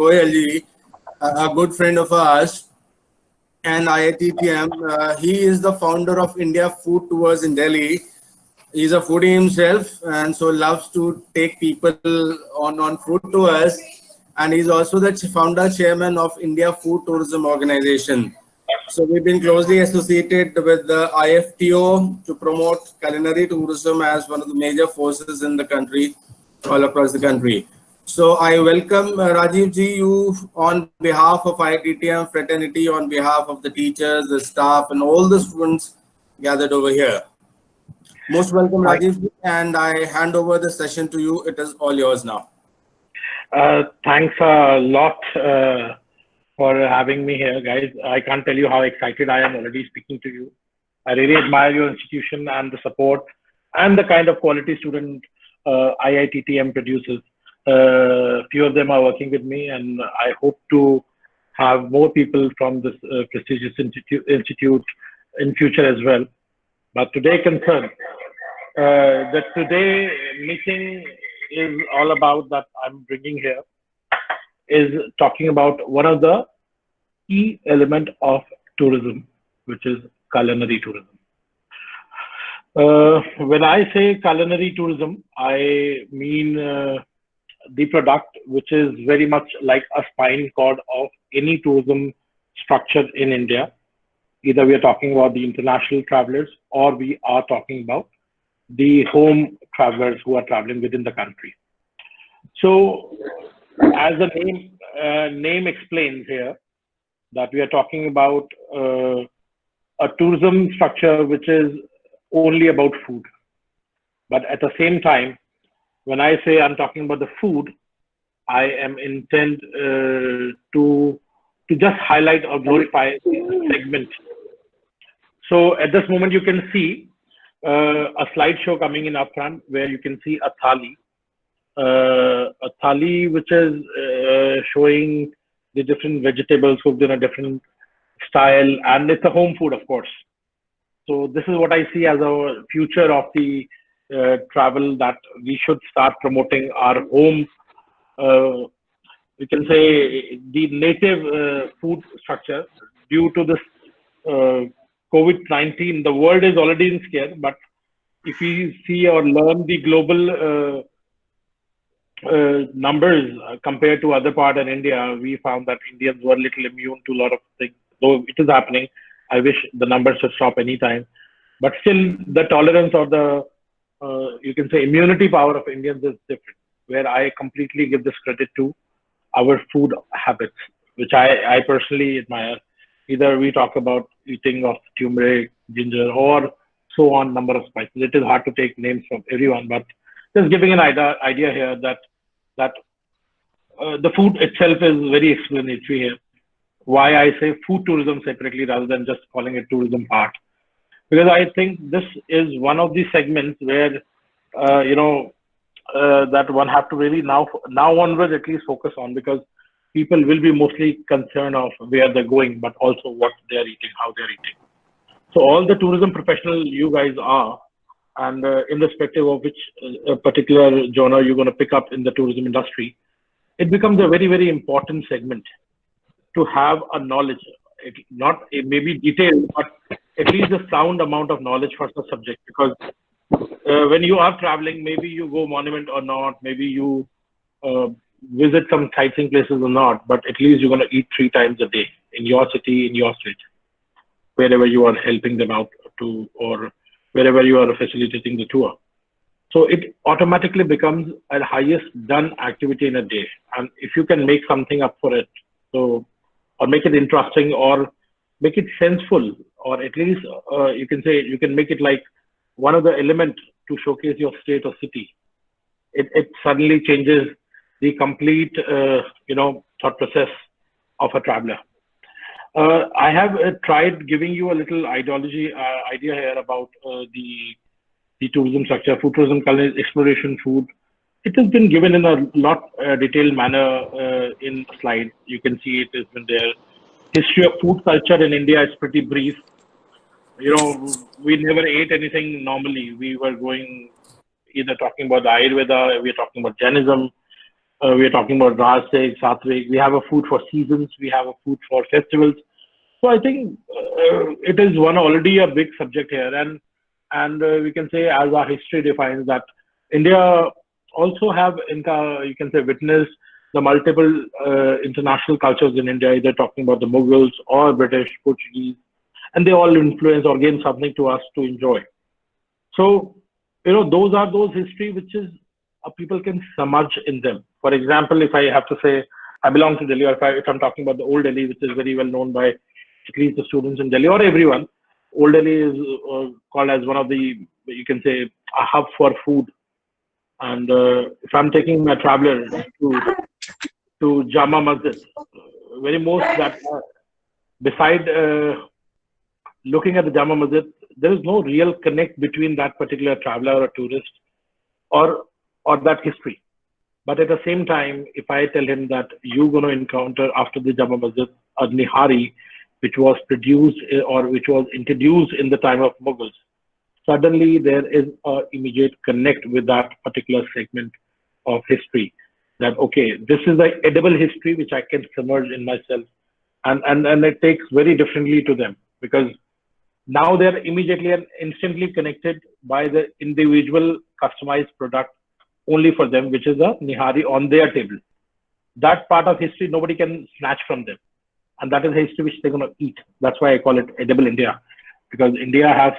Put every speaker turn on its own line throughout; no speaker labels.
Goyalji, a good friend of ours, and IITTM. He is the founder of India Food Tours in Delhi. He's a foodie himself, and so loves to take people on food tours. And he's also the founder chairman of India Food Tourism Organization. So we've been closely associated with the IFTO to promote culinary tourism as one of the major forces in the country, all across the country. So I welcome Rajiv ji, you on behalf of IITTM fraternity, on behalf of the teachers, the staff, and all the students gathered over here. Most welcome, Rajiv ji, and I hand over the session to you. It is all yours now.
Thanks a lot for having me here, guys. I can't tell you how excited I am already speaking to you. I really admire your institution and the support and the kind of quality student IITTM produces. Few of them are working with me, and I hope to have more people from this prestigious institute in future as well. But today concern, that today meeting is all about that I'm bringing here is talking about one of the key element of tourism, which is culinary tourism. When I say culinary tourism, I mean the product which is very much like a spine cord of any tourism structure in India. Either we are talking about the international travelers or we are talking about the home travelers who are traveling within the country. So as the name explains here, that we are talking about a tourism structure which is only about food. But at the same time, when I say I'm talking about the food, I am intent to just highlight or glorify the segment. So at this moment, you can see a slideshow coming in up front where you can see a thali which is showing the different vegetables cooked in a different style, and it's a home food, of course. So this is what I see as a future of the travel, that we should start promoting our home, we can say the native food structure. Due to this COVID-19, the world is already in scare, but if we see or learn the global numbers compared to other part in India, we found that Indians were little immune to a lot of things. Though it is happening, I wish the numbers should stop anytime. But still, the tolerance or the you can say immunity power of Indians is different, where I completely give this credit to our food habits, which I personally admire. Either we talk about eating of turmeric, ginger, or so on, number of spices. It is hard to take names from everyone, but just giving an idea here that the food itself is very explanatory here. Why I say food tourism separately rather than just calling it tourism part, because I think this is one of the segments where that one have to really now onwards at least focus on, because people will be mostly concerned of where they're going, but also what they're eating, how they're eating. So all the tourism professional you guys are, and irrespective of which particular genre you're going to pick up in the tourism industry, it becomes a very, very important segment to have a knowledge, not maybe detailed, but at least a sound amount of knowledge for the subject. Because when you are traveling, maybe you go monument or not, maybe you visit some sightseeing places or not, but at least you're going to eat 3 times a day in your city, in your state, wherever you are helping them out to, or wherever you are facilitating the tour. So it automatically becomes a highest done activity in a day. And if you can make something up for it, so, or make it interesting, or make it senseful, or at least you can say you can make it like one of the elements to showcase your state or city. It suddenly changes the complete thought process of a traveler. I have tried giving you a little idea here about the tourism structure, food tourism, culinary exploration, food. It has been given in a lot detailed manner in slides. You can see it has been there. History of food culture in India is pretty brief. We never ate anything normally. We were going either talking about the Ayurveda, we are talking about Jainism, we are talking about Rajasik, Satvik. We have a food for seasons. We have a food for festivals. So I think it is already a big subject here, and we can say, as our history defines, that India also have you can say witnessed the multiple international cultures in India, either talking about the Mughals or British, Portuguese, and they all influence or gain something to us to enjoy. So those are those history which is people can submerge in them. For example, if I have to say I belong to Delhi, or if I'm talking about the old Delhi, which is very well known by at least the students in Delhi or everyone, old Delhi is called as one of the, you can say, a hub for food. And if I'm taking my traveler to Jama Masjid, very most that beside looking at the Jama Masjid, there is no real connect between that particular traveler or tourist or that history. But at the same time, if I tell him that you're going to encounter after the Jama Masjid a nihari, which was produced or which was introduced in the time of Mughals, suddenly there is an immediate connect with that particular segment of history. That, okay, this is the edible history which I can submerge in myself. And it takes very differently to them, because now they're immediately and instantly connected by the individual customized product only for them, which is a nihari on their table. That part of history nobody can snatch from them. And that is history which they're going to eat. That's why I call it edible India, because India has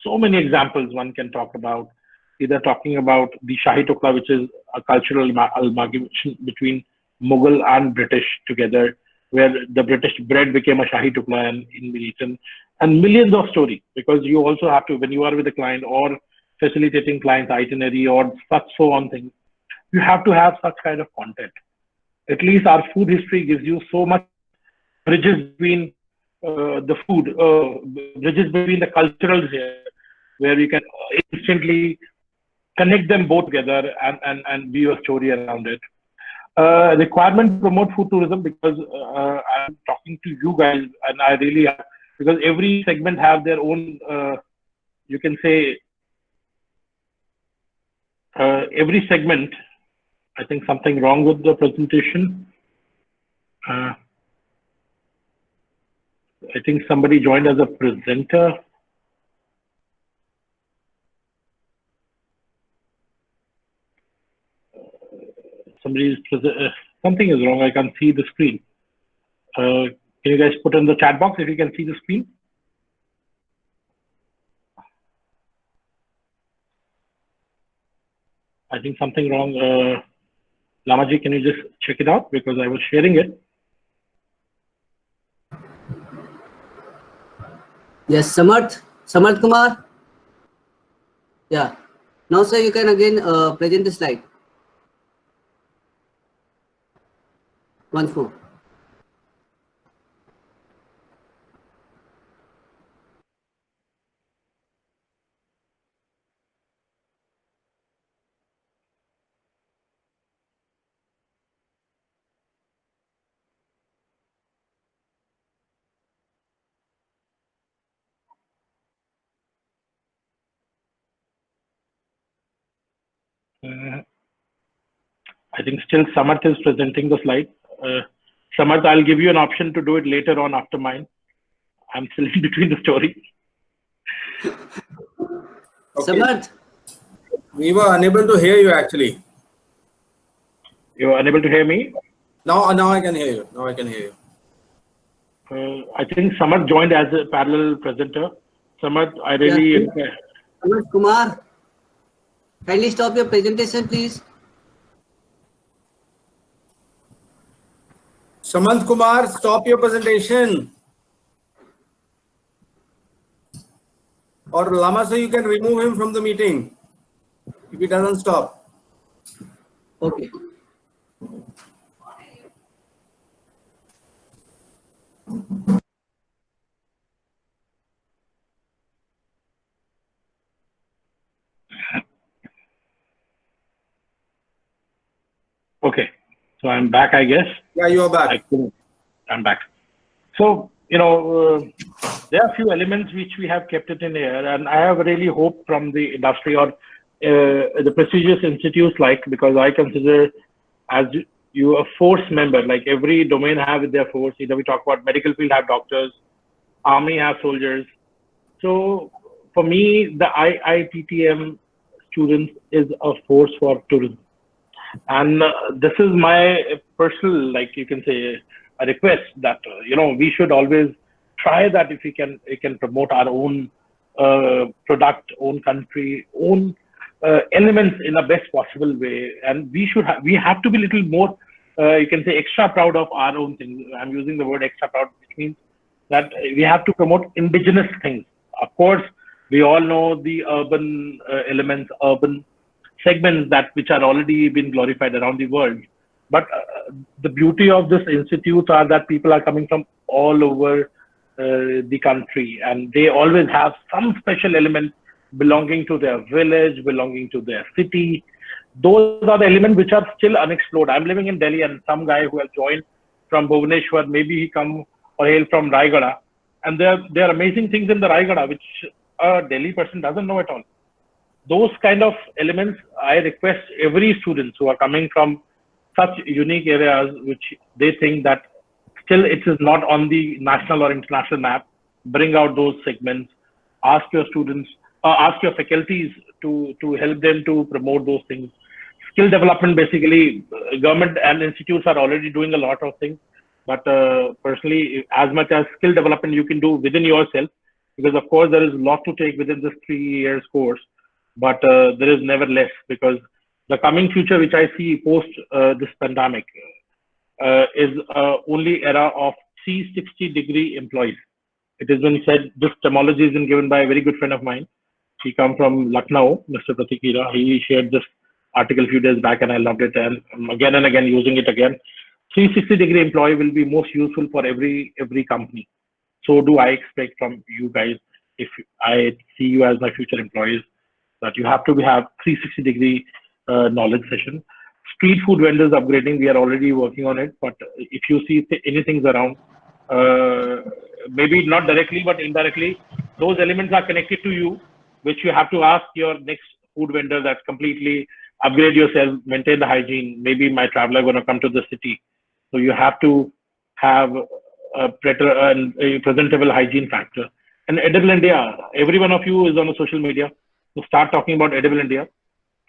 so many examples one can talk about, either talking about the Shahi Tukla, which is a cultural amalgamation between Mughal and British together, where the British bread became a Shahi Tukla and in eaten, and millions of stories, because you also have to, when you are with a client or facilitating client's itinerary or such so on things, you have to have such kind of content. At least our food history gives you so much bridges between the food, bridges between the culturals here, where you can instantly connect them both together and be a story around it. Requirement to promote food tourism, because I'm talking to you guys, and I really have, because every segment have their own, you can say, every segment, I think something wrong with the presentation. I think somebody joined as a presenter. Something is wrong. I can't see the screen. Can you guys put in the chat box if you can see the screen? I think something wrong. Lamaji, can you just check it out, because I was sharing it.
Yes, Samarth Kumar. Yeah. Now, sir, you can again present the slide. Once more.
I think still Samarth is presenting the slide. Samarth, I'll give you an option to do it later on after mine. I'm still in between the story.
Okay. Samarth.
We were unable to hear you actually.
You're unable to hear me?
Now I can hear you. Now I can hear you.
I think Samad joined as a parallel presenter. Samad, I really...
Samad Kumar, kindly stop your presentation, please.
Samant Kumar, stop your presentation. Or Lama, so you can remove him from the meeting if he doesn't stop.
Okay.
Okay, so I'm back, I guess.
Yeah, you are back.
I'm back. So, you know, there are a few elements which we have kept it in here, and I have really hope from the industry or the prestigious institutes, like, because I consider as you a force member, like every domain have their force. Either we talk about medical field have doctors, army have soldiers. So for me, the IITTM students is a force for tourism. And this is my personal, like you can say, a request that you know, we should always try that if we can promote our own product, own country, own elements in the best possible way. And we have to be a little more, you can say, extra proud of our own things. I'm using the word extra proud, which means that we have to promote indigenous things. Of course, we all know the urban elements, urban segments that which are already been glorified around the world. But the beauty of this institute are that people are coming from all over the country, and they always have some special element belonging to their village, belonging to their city. Those are the elements which are still unexplored. I'm living in Delhi, and some guy who has joined from Bhubaneswar, maybe he come or hail from Raigada, and there are amazing things in the Raigada which a Delhi person doesn't know at all. Those kind of elements, I request every student who are coming from such unique areas, which they think that still it is not on the national or international map, bring out those segments, ask your students, ask your faculties to help them to promote those things. Skill development, basically, government and institutes are already doing a lot of things. But personally, as much as skill development you can do within yourself, because of course there is a lot to take within this 3 years course, but there is never less, because the coming future which I see post this pandemic is only era of 360-degree employees. It has been said, this terminology has been given by a very good friend of mine. He comes from Lucknow, Mr. Pratik Hira. He shared this article a few days back and I loved it, and I'm again using it again. 360-degree employee will be most useful for every company. So do I expect from you guys, if I see you as my future employees, that you have to have 360-degree knowledge session. Street food vendors upgrading, we are already working on it, but if you see anything around, maybe not directly but indirectly, those elements are connected to you, which you have to ask your next food vendor that completely upgrade yourself, maintain the hygiene. Maybe my traveler going to come to the city, so you have to have a presentable hygiene factor. And Edible India, every one of you is on a social media to start talking about Edible India.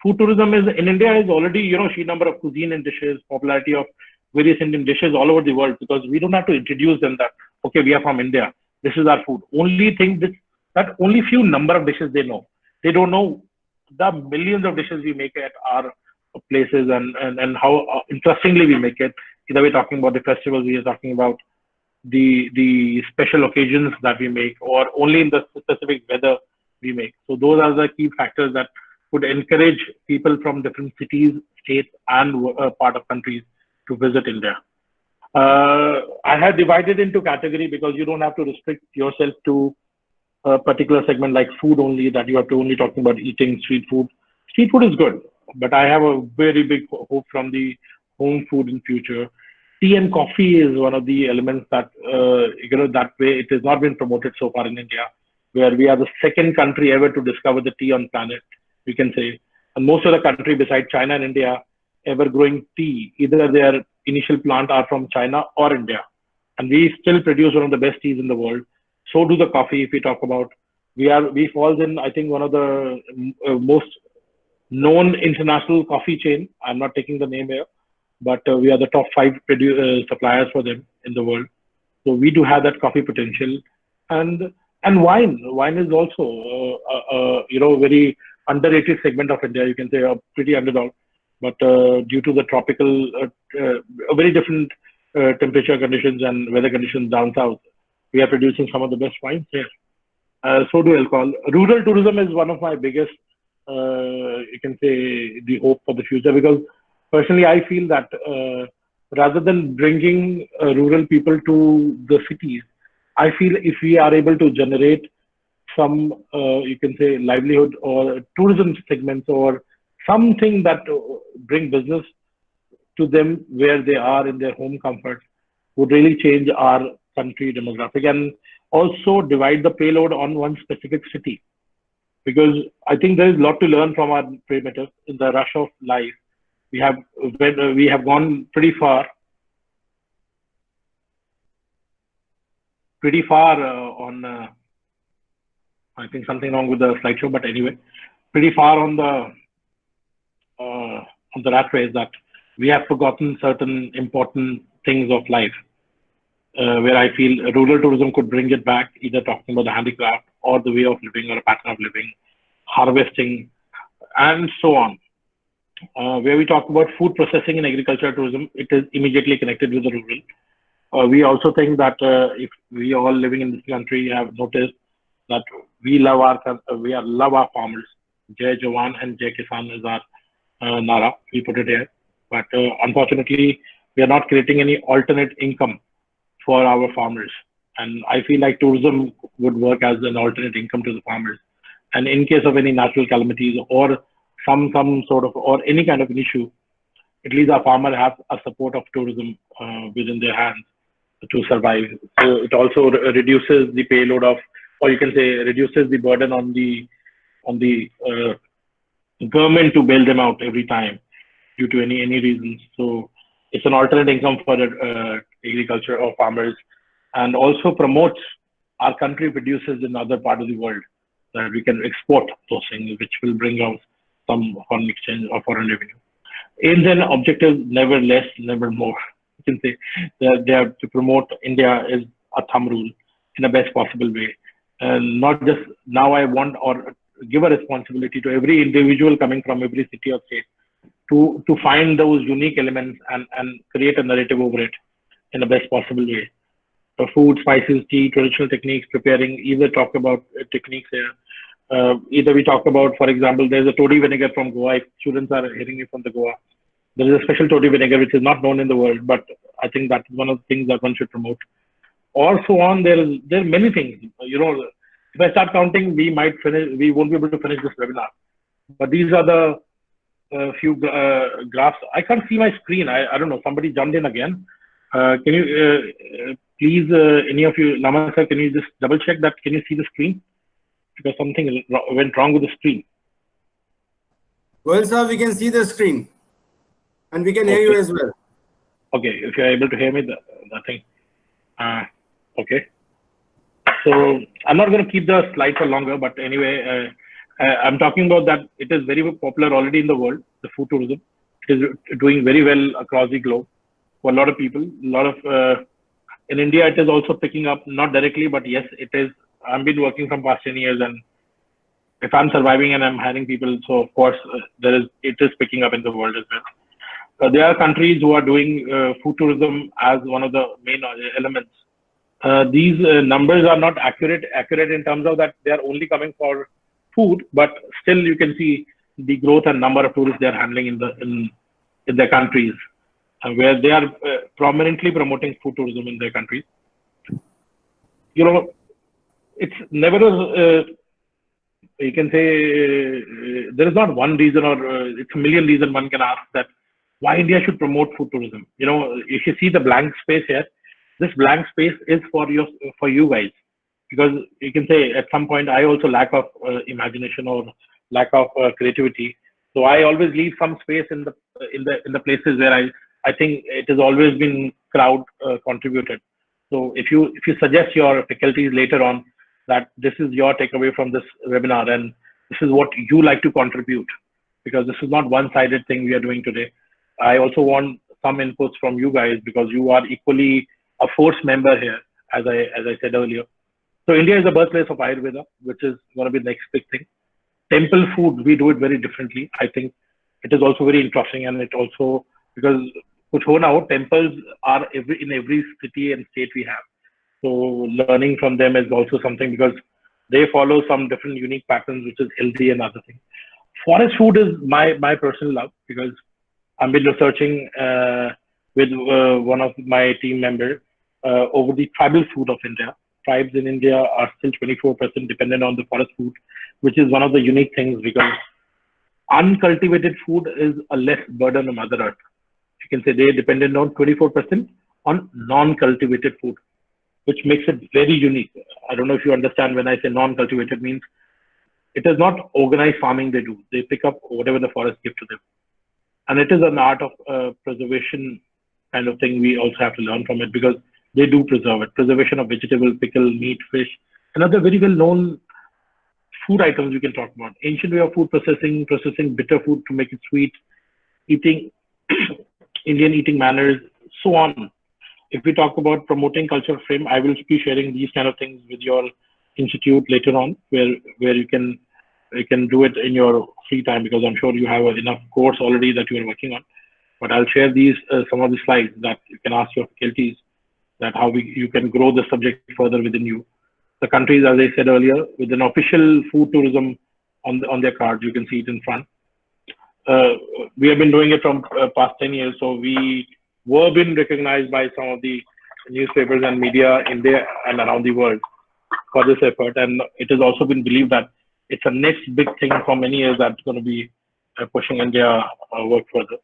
Food tourism is in India is already, you know, sheer number of cuisine and dishes, popularity of various Indian dishes all over the world, because we don't have to introduce them that, okay, we are from India, this is our food. Only thing that only few number of dishes they know. They don't know the millions of dishes we make at our places, and how interestingly we make it. Either we're talking about the festivals, we are talking about the special occasions that we make, or only in the specific weather we make. So those are the key factors that would encourage people from different cities, states, and part of countries to visit India. I have divided into category because you don't have to restrict yourself to a particular segment like food only, that you have to only talking about eating street food. Street food is good, but I have a very big hope from the home food in future. Tea and coffee is one of the elements that, you know, that way it has not been promoted so far in India, where we are the second country ever to discover the tea on planet, we can say. And most of the country besides China and India ever growing tea, either their initial plant are from China or India. And we still produce one of the best teas in the world. So do the coffee. If we talk about, we falls in, I think, one of the most known international coffee chain. I'm not taking the name here. but we are the top 5 suppliers for them in the world. So we do have that coffee potential, and wine. Wine is also very underrated segment of India. You can say a pretty underdog, but due to the tropical, very different temperature conditions and weather conditions down south, we are producing some of the best wines here. So do alcohol. Rural tourism is one of my biggest, you can say, the hope for the future, because personally I feel that rather than bringing rural people to the cities, I feel if we are able to generate some, you can say, livelihood or tourism segments or something that bring business to them where they are in their home comfort, would really change our country demographic, and also divide the payload on one specific city. Because I think there is a lot to learn from our perimeter in the rush of life. We have gone pretty far on. I think something wrong with the slideshow, but anyway, pretty far on the rat race that we have forgotten certain important things of life. Where I feel rural tourism could bring it back, either talking about the handicraft or the way of living or a pattern of living, harvesting, and so on. Where we talk about food processing and agricultural tourism, it is immediately connected with the rural. We also think that if we all living in this country have noticed that we love our farmers. Jai Jawan and Jai Kisan is our Nara. We put it here, but unfortunately, we are not creating any alternate income for our farmers, and I feel like tourism would work as an alternate income to the farmers. And in case of any natural calamities or some sort of or any kind of an issue, at least our farmer has a support of tourism within their hands to survive. So it also reduces the payload of, or you can say, reduces the burden on the government to bail them out every time due to any reasons. So it's an alternate income for agriculture or farmers, and also promotes our country produces in other part of the world, that we can export those things, which will bring out some foreign exchange or foreign revenue. Aims and objectives, never less, never more. You can say they have to promote India is a thumb rule in the best possible way. And not just now I want or give a responsibility to every individual coming from every city or state to find those unique elements and create a narrative over it in the best possible way. Food, spices, tea, traditional techniques, preparing, either talk about techniques here. Either we talk about, for example, there's a toddy vinegar from Goa. If students are hearing me from the Goa, there is a special toddy vinegar which is not known in the world, but I think that's one of the things that one should promote. Or so on, there are many things. You know, if I start counting, we won't be able to finish this webinar. But these are the few graphs. I can't see my screen. I don't know. Somebody jumped in again. Can you please, any of you, Lama sir, can you just double check that? Can you see the screen? Because something went wrong with the screen.
Well, sir, we can see the screen, and we can hear you as well.
Okay, if you're able to hear me, the thing. Okay. So I'm not going to keep the slide for longer, but anyway, I'm talking about that it is very popular already in the world, the food tourism. It is doing very well across the globe for a lot of people. In India, it is also picking up, not directly, but yes, it is. I've been working from past 10 years, and if I'm surviving and I'm hiring people, so of course, it is picking up in the world as well. There are countries who are doing food tourism as one of the main elements. These numbers are not accurate in terms of that they are only coming for food, but still you can see the growth and number of tourists they are handling in their countries, where they are prominently promoting food tourism in their countries. You know, it's never you can say there is not one reason, or it's a million reasons one can ask that why India should promote food tourism. You know, if you see the blank space here, this blank space is for you guys, because you can say at some point I also lack of imagination or lack of creativity. So I always leave some space in the places where I think it has always been crowd contributed. So if you suggest your faculties later on that this is your takeaway from this webinar and this is what you like to contribute, because this is not one-sided thing we are doing today. I also want some inputs from you guys, because you are equally a force member here, as I said earlier. So India is the birthplace of Ayurveda, which is going to be the next big thing. Temple food, we do it very differently. I think it is also very interesting, and it also, because kuch ho na ho, temples are in every city and state we have. So learning from them is also something, because they follow some different unique patterns, which is healthy and other things. Forest food is my personal love, because I've been researching with one of my team members over the tribal food of India. Tribes in India are still 24% dependent on the forest food, which is one of the unique things, because uncultivated food is a less burden on Mother Earth. You can say they're dependent on 24% on non-cultivated food, which makes it very unique. I don't know if you understand when I say non-cultivated means it is not organized farming they do. They pick up whatever the forest gives to them. And it is an art of preservation kind of thing. We also have to learn from it, because they do preserve it. Preservation of vegetable, pickle, meat, fish, and other very well-known food items we can talk about. Ancient way of food processing bitter food to make it sweet, eating, Indian eating manners, so on. If we talk about promoting cultural frame, I will be sharing these kind of things with your institute later on, where you can do it in your free time, because I'm sure you have enough course already that you are working on. But I'll share these some of the slides that you can ask your faculties, that how you can grow the subject further within you. The countries, as I said earlier, with an official food tourism on their cards, you can see it in front. We have been doing it from past 10 years, so we were been recognized by some of the newspapers and media in India and around the world for this effort. And it has also been believed that it's a next big thing for many years that's going to be pushing India work further.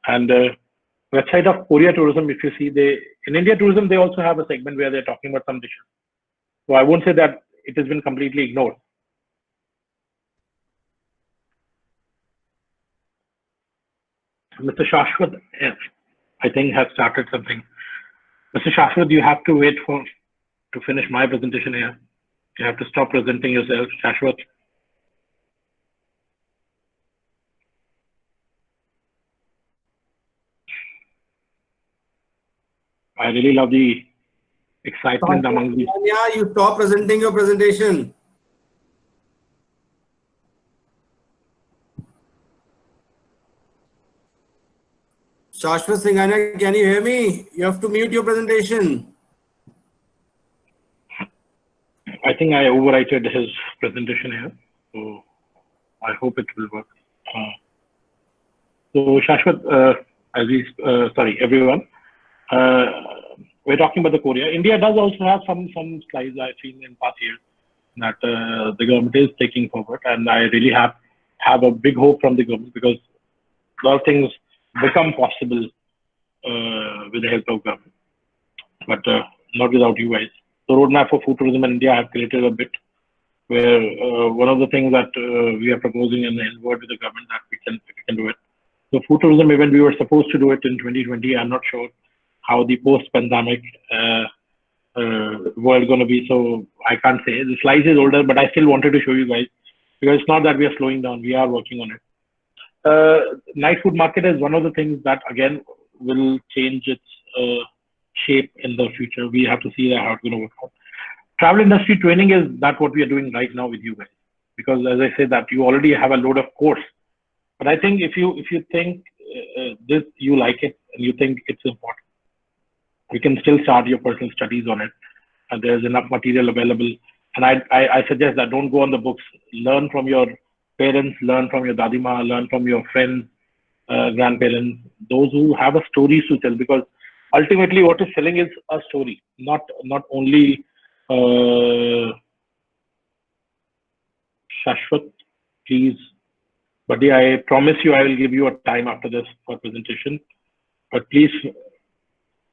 And website of Korea Tourism, if you see, in India Tourism, they also have a segment where they're talking about some dishes. So I won't say that it has been completely ignored. Mr. Shashwat, I think, has started something. Mr. Shashwat, you have to wait to finish my presentation here. You have to stop presenting yourself, Shashwat. I really love the excitement among the...
Yeah, you stop presenting your presentation. Shashwat Singhania, can you hear me? You have to mute your presentation.
I think I overwrited his presentation here, so I hope it will work. So Shashwat, sorry everyone, we're talking about the Korea. India does also have some slides I've seen in past years that the government is taking forward, and I really have a big hope from the government, because a lot of things become possible with the help of government, but not without you guys. The roadmap for food tourism in India, I have created a bit where one of the things that we are proposing in word with the government that we can do it. So food tourism event, we were supposed to do it in 2020. I'm not sure how the post-pandemic world going to be, so I can't say. The slide is older, but I still wanted to show you guys, because it's not that we are slowing down. We are working on it. Night food market is one of the things that again will change its shape in the future. We have to see how it's going to work out. Travel industry training is that what we are doing right now with you guys, because as I said that you already have a load of course. But I think if you think this, you like it and you think it's important, you can still start your personal studies on it, and there's enough material available. And I suggest that don't go on the books. Learn from your parents, learn from your dadima, learn from your friends, grandparents, those who have a stories to tell, because ultimately what is selling is a story, not only Shashwat, please. But yeah, I promise you I will give you a time after this for presentation. But please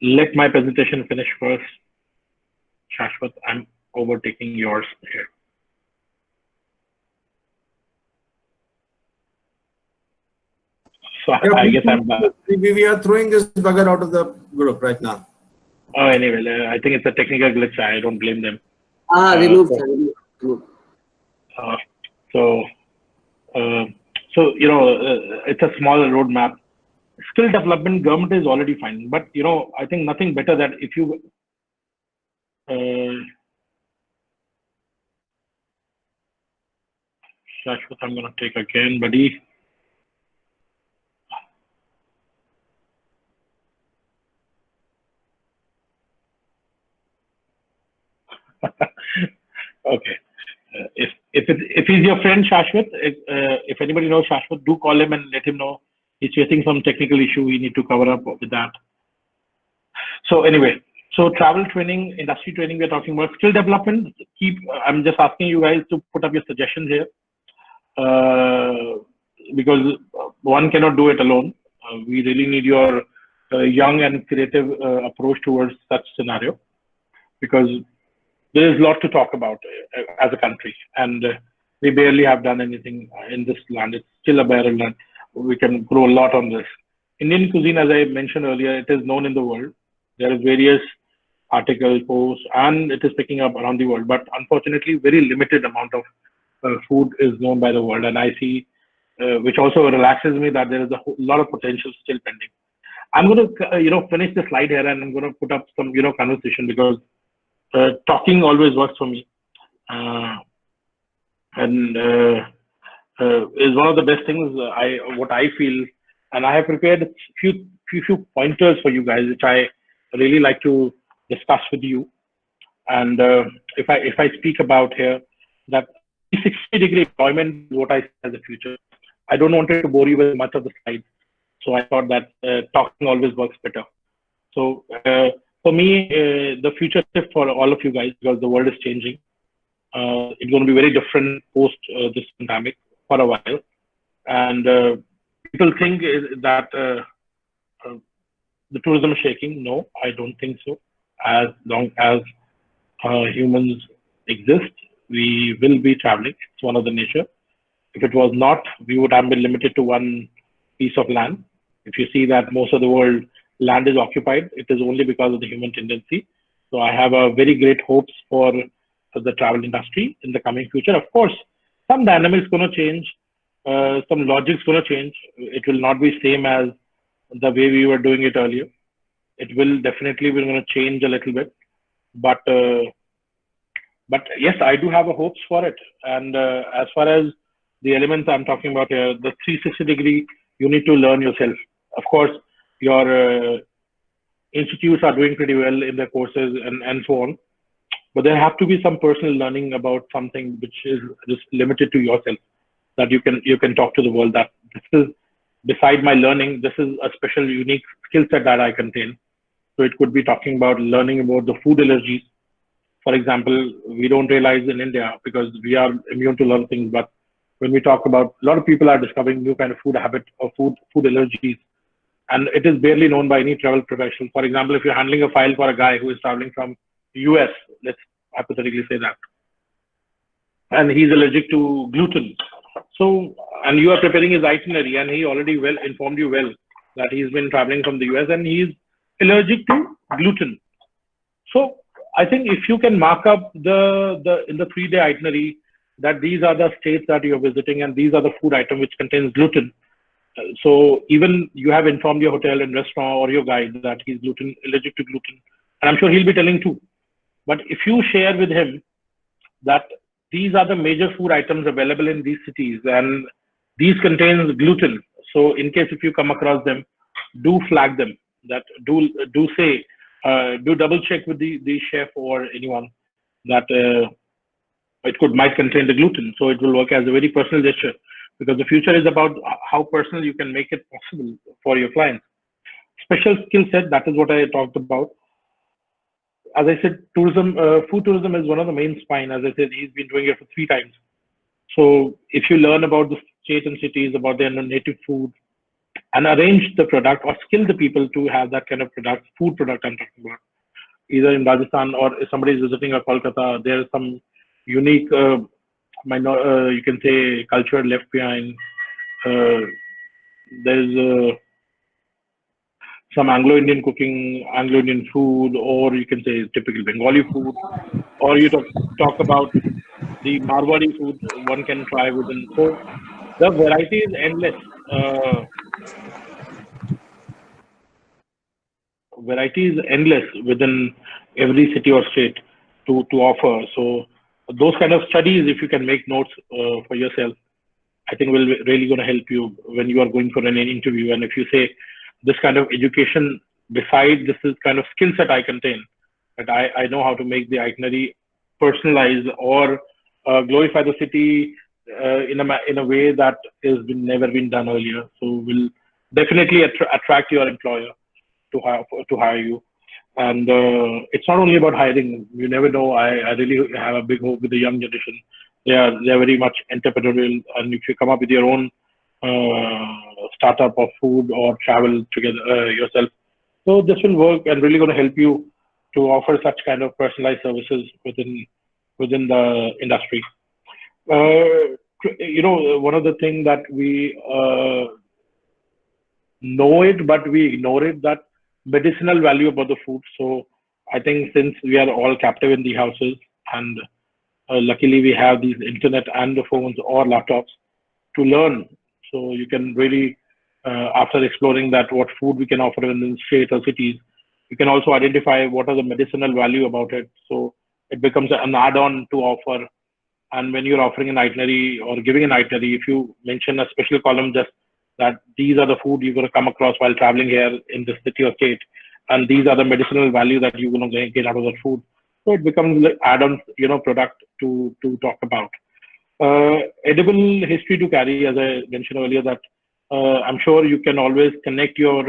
let my presentation finish first. Shashwat, I'm overtaking yours here. So yeah, I guess I'm done.
We are throwing this bugger out of the group right now.
Oh, anyway, I think it's a technical glitch. I don't blame them.
Remove.
So you know, it's a small roadmap. skill development, government is already fine. But I think nothing better that if you Shashwat, I'm gonna take again, buddy. Okay. If he's your friend Shashwat, if anybody knows Shashwat, do call him and let him know he's facing some technical issue. We need to cover up with that. So anyway, so travel training, industry training, we're talking about skill development. I'm just asking you guys to put up your suggestions here, because one cannot do it alone. We really need your young and creative approach towards such scenario, because there is a lot to talk about as a country, and we barely have done anything in this land. It's still a barren land. We can grow a lot on this. Indian cuisine, as I mentioned earlier, it is known in the world. There is various articles, posts, and it is picking up around the world. But unfortunately, very limited amount of food is known by the world, and I see, which also relaxes me, that there is a lot of potential still pending. I'm going to, finish the slide here, and I'm going to put up some, conversation, because talking always works for me, and is one of the best things what I feel. And I have prepared a few pointers for you guys, which I really like to discuss with you. And if I speak about here that 360-degree employment is what I see as the future. I don't want to bore you with much of the slides, so I thought that talking always works better. So for me, the future tip for all of you guys, because the world is changing, it's going to be very different post this pandemic for a while. And people think that the tourism is shaking. No, I don't think so. As long as humans exist, we will be traveling. It's one of the nature. If it was not, we would have been limited to one piece of land. If you see that most of the world land is occupied, it is only because of the human tendency. So I have a very great hopes for the travel industry in the coming future. Of course, some dynamics going to change, some logic's going to change. It will not be same as the way we were doing it earlier. It will definitely be going to change a little bit, but yes, I do have a hopes for it. And as far as the elements I'm talking about here, the 360-degree, you need to learn yourself. Of course, your institutes are doing pretty well in their courses and so on, but there have to be some personal learning about something which is just limited to yourself, that you can talk to the world that this is, beside my learning, this is a special unique skill set that I contain. So it could be talking about learning about the food allergies. For example, we don't realize in India because we are immune to a lot of things, but when we talk about, a lot of people are discovering new kind of food habit or food allergies, and it is barely known by any travel professional. For example, if you're handling a file for a guy who is traveling from US, let's hypothetically say that, and he's allergic to gluten. So, and you are preparing his itinerary, and he already well informed you well that he's been traveling from the US and he's allergic to gluten. So I think if you can mark up in the 3-day itinerary that these are the states that you're visiting and these are the food item which contains gluten. So even you have informed your hotel and restaurant or your guide that he's allergic to gluten, and I'm sure he'll be telling too. But if you share with him that these are the major food items available in these cities and these contains gluten, so in case if you come across them, do flag them, that do say, do double check with the chef or anyone that might contain the gluten. So it will work as a very personal gesture, because the future is about how personal you can make it possible for your clients. Special skill set, that is what I talked about. As I said, tourism, food tourism is one of the main spine. As I said, he's been doing it for 3 times. So if you learn about the state and cities, about their native food, and arrange the product or skill the people to have that kind of product, food product I'm talking about, either in Rajasthan or if somebody is visiting a Kolkata, there is some unique, you can say, culture left behind. There's some Anglo-Indian cooking, Anglo-Indian food, or you can say typical Bengali food, or you talk about the Marwari food one can try within. So the variety is endless. variety is endless within every city or state to offer. So those kind of studies, if you can make notes for yourself, I think will really going to help you when you are going for an interview. And if you say this kind of education, beside this is kind of skill set I contain, that I know how to make the itinerary personalize or glorify the city in a way that has never been done earlier. So will definitely attract your employer to hire you. And it's not only about hiring. You never know. I really have a big hope with the young generation. They're very much entrepreneurial, and if you come up with your own startup of food or travel together yourself, so this will work and really going to help you to offer such kind of personalized services within the industry. One of the things that we know it, but we ignore it, that medicinal value about the food. So I think since we are all captive in the houses, and luckily we have these internet and the phones or laptops to learn. So you can really, after exploring that, what food we can offer in the states or cities, you can also identify what are the medicinal value about it. So it becomes an add-on to offer. And when you're offering an itinerary or giving an itinerary, if you mention a special column just that these are the food you're going to come across while traveling here in this city or state, and these are the medicinal value that you're going to get out of that food. So it becomes the add-on, product to talk about. Edible history to carry, as I mentioned earlier, that I'm sure you can always connect your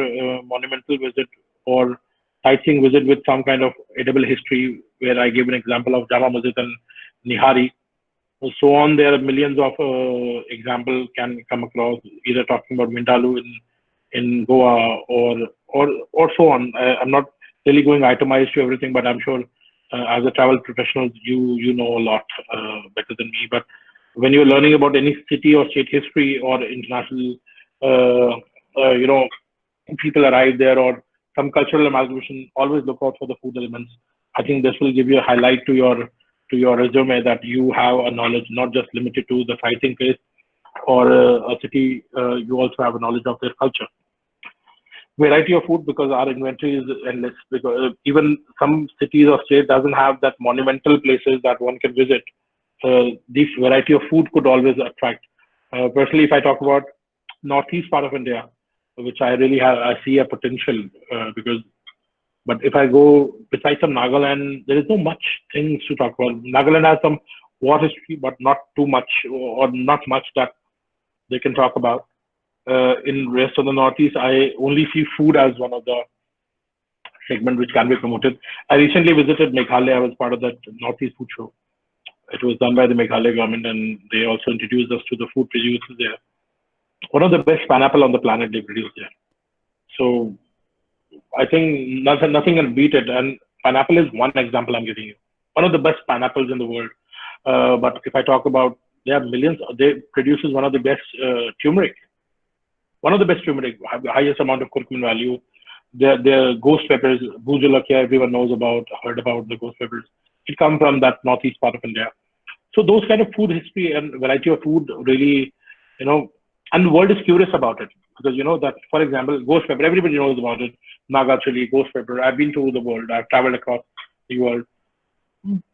monumental visit or sightseeing visit with some kind of edible history, where I gave an example of Jama Masjid and Nihari. So on, there are millions of examples can come across, either talking about Vindaloo in Goa or so on. I'm not really going itemized to everything, but I'm sure as a travel professional, you know a lot better than me. But when you're learning about any city or state history or international, people arrive there or some cultural amalgamation, always look out for the food elements. I think this will give you a highlight to your resume that you have a knowledge not just limited to the sightseeing place or a city. You also have a knowledge of their culture. Variety of food, because our inventory is endless. Because even some cities or state doesn't have that monumental places that one can visit. This variety of food could always attract. Personally, if I talk about northeast part of India, which I really I see a potential but if I go besides some Nagaland, there is no much things to talk about. Nagaland has some war history, but not too much or not much that they can talk about. In rest of the Northeast, I only see food as one of the segment which can be promoted. I recently visited Meghalaya. I was part of that Northeast Food Show. It was done by the Meghalaya government, and they also introduced us to the food producers there. One of the best pineapple on the planet they produce there. So I think nothing can beat it. And pineapple is one example I'm giving you. One of the best pineapples in the world. But if I talk about, there are millions. They produces one of the best turmeric. One of the best turmeric, highest amount of curcumin value. Their ghost peppers, Bhujalakia, everyone knows about, heard about the ghost peppers. It comes from that northeast part of India. So those kind of food history and variety of food really, and the world is curious about it. Because that, for example, ghost pepper, everybody knows about it. Naga chili, ghost pepper. I've been to the world. I've traveled across the world.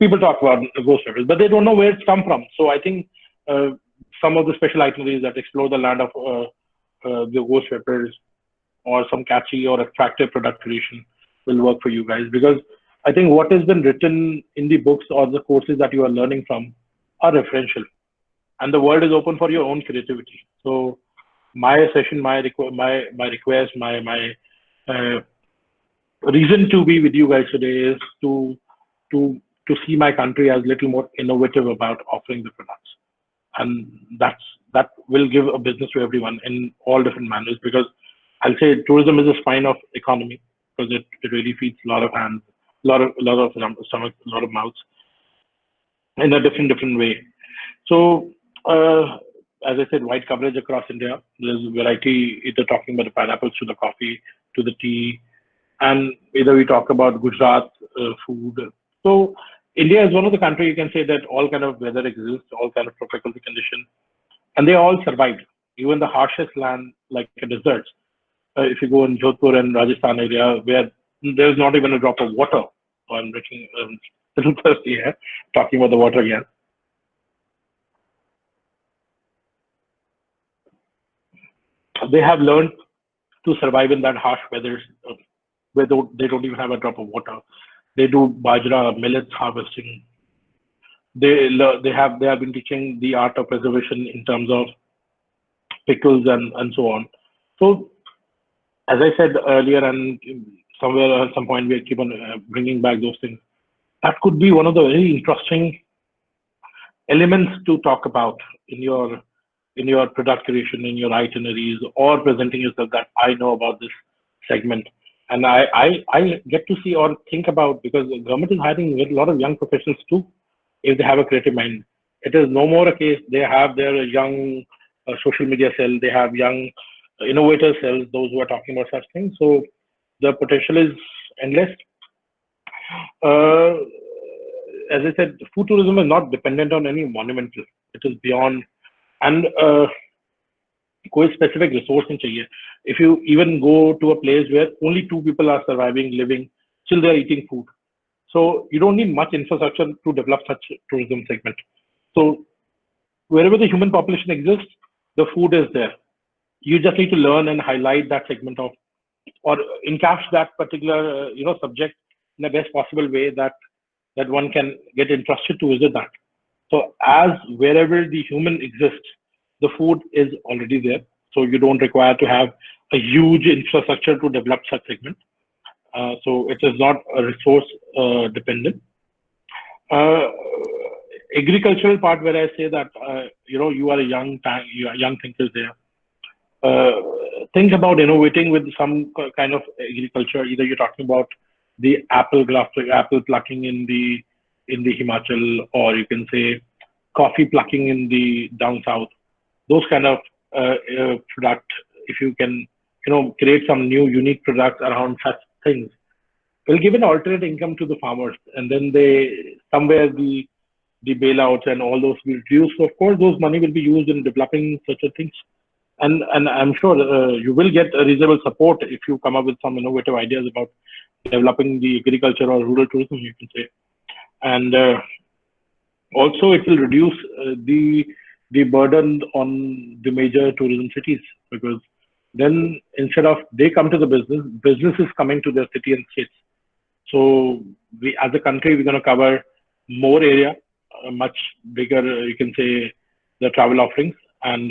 People talk about ghost peppers, but they don't know where it's come from. So I think some of the special itineraries that explore the land of the ghost peppers or some catchy or attractive product creation will work for you guys. Because I think what has been written in the books or the courses that you are learning from are referential. And the world is open for your own creativity. So my session, my request, my reason to be with you guys today is to see my country as a little more innovative about offering the products, and that will give a business to everyone in all different manners. Because I'll say tourism is the spine of economy, because it really feeds a lot of hands, a lot of stomachs, a lot of mouths in a different way. So as I said, wide coverage across India. There's variety, either talking about the pineapples to the coffee to the tea, and either we talk about Gujarat food. So India is one of the countries you can say that all kind of weather exists, all kind of tropical conditions, and they all survived. Even the harshest land, like the deserts. If you go in Jodhpur and Rajasthan area, where there's not even a drop of water. So I'm drinking a little thirsty here, talking about the water again. They have learned to survive in that harsh weather where they don't even have a drop of water. They do bajra, millets harvesting. They have been teaching the art of preservation in terms of pickles and so on. So as I said earlier, and somewhere at some point we keep on bringing back those things. That could be one of the very interesting elements to talk about in your product creation, in your itineraries, or presenting yourself that I know about this segment. And I get to see or think about, because the government is hiring a lot of young professionals too, if they have a creative mind. It is no more a case they have their young social media cell, they have young innovator cells, those who are talking about such things. So the potential is endless. As I said, food tourism is not dependent on any monumental. It is beyond, and कोई specific resource नहीं चाहिए. If you even go to a place where only 2 people are surviving, living, still they are eating food. So you don't need much infrastructure to develop such tourism segment. So wherever the human population exists, the food is there. You just need to learn and highlight that segment of, or encapsulate that particular subject in the best possible way that one can get interested to visit that. So as wherever the human exists, the food is already there. So you don't require to have a huge infrastructure to develop such segment. So it is not a resource dependent. Agricultural part, where I say that you are a young thinkers there. Think about innovating with some kind of agriculture. Either you're talking about the apple plucking in the Himachal, or you can say coffee plucking in the down south. Those kind of product, if you can create some new unique products around such things, will give an alternate income to the farmers, and then somewhere the bailouts and all those will reduce. So of course, those money will be used in developing such a things. And I'm sure you will get a reasonable support if you come up with some innovative ideas about developing the agriculture or rural tourism, you can say. And also it will reduce the burden on the major tourism cities, because then instead of they come to the business is coming to their city and states. So we, as a country, we're going to cover more area, much bigger, you can say, the travel offerings, and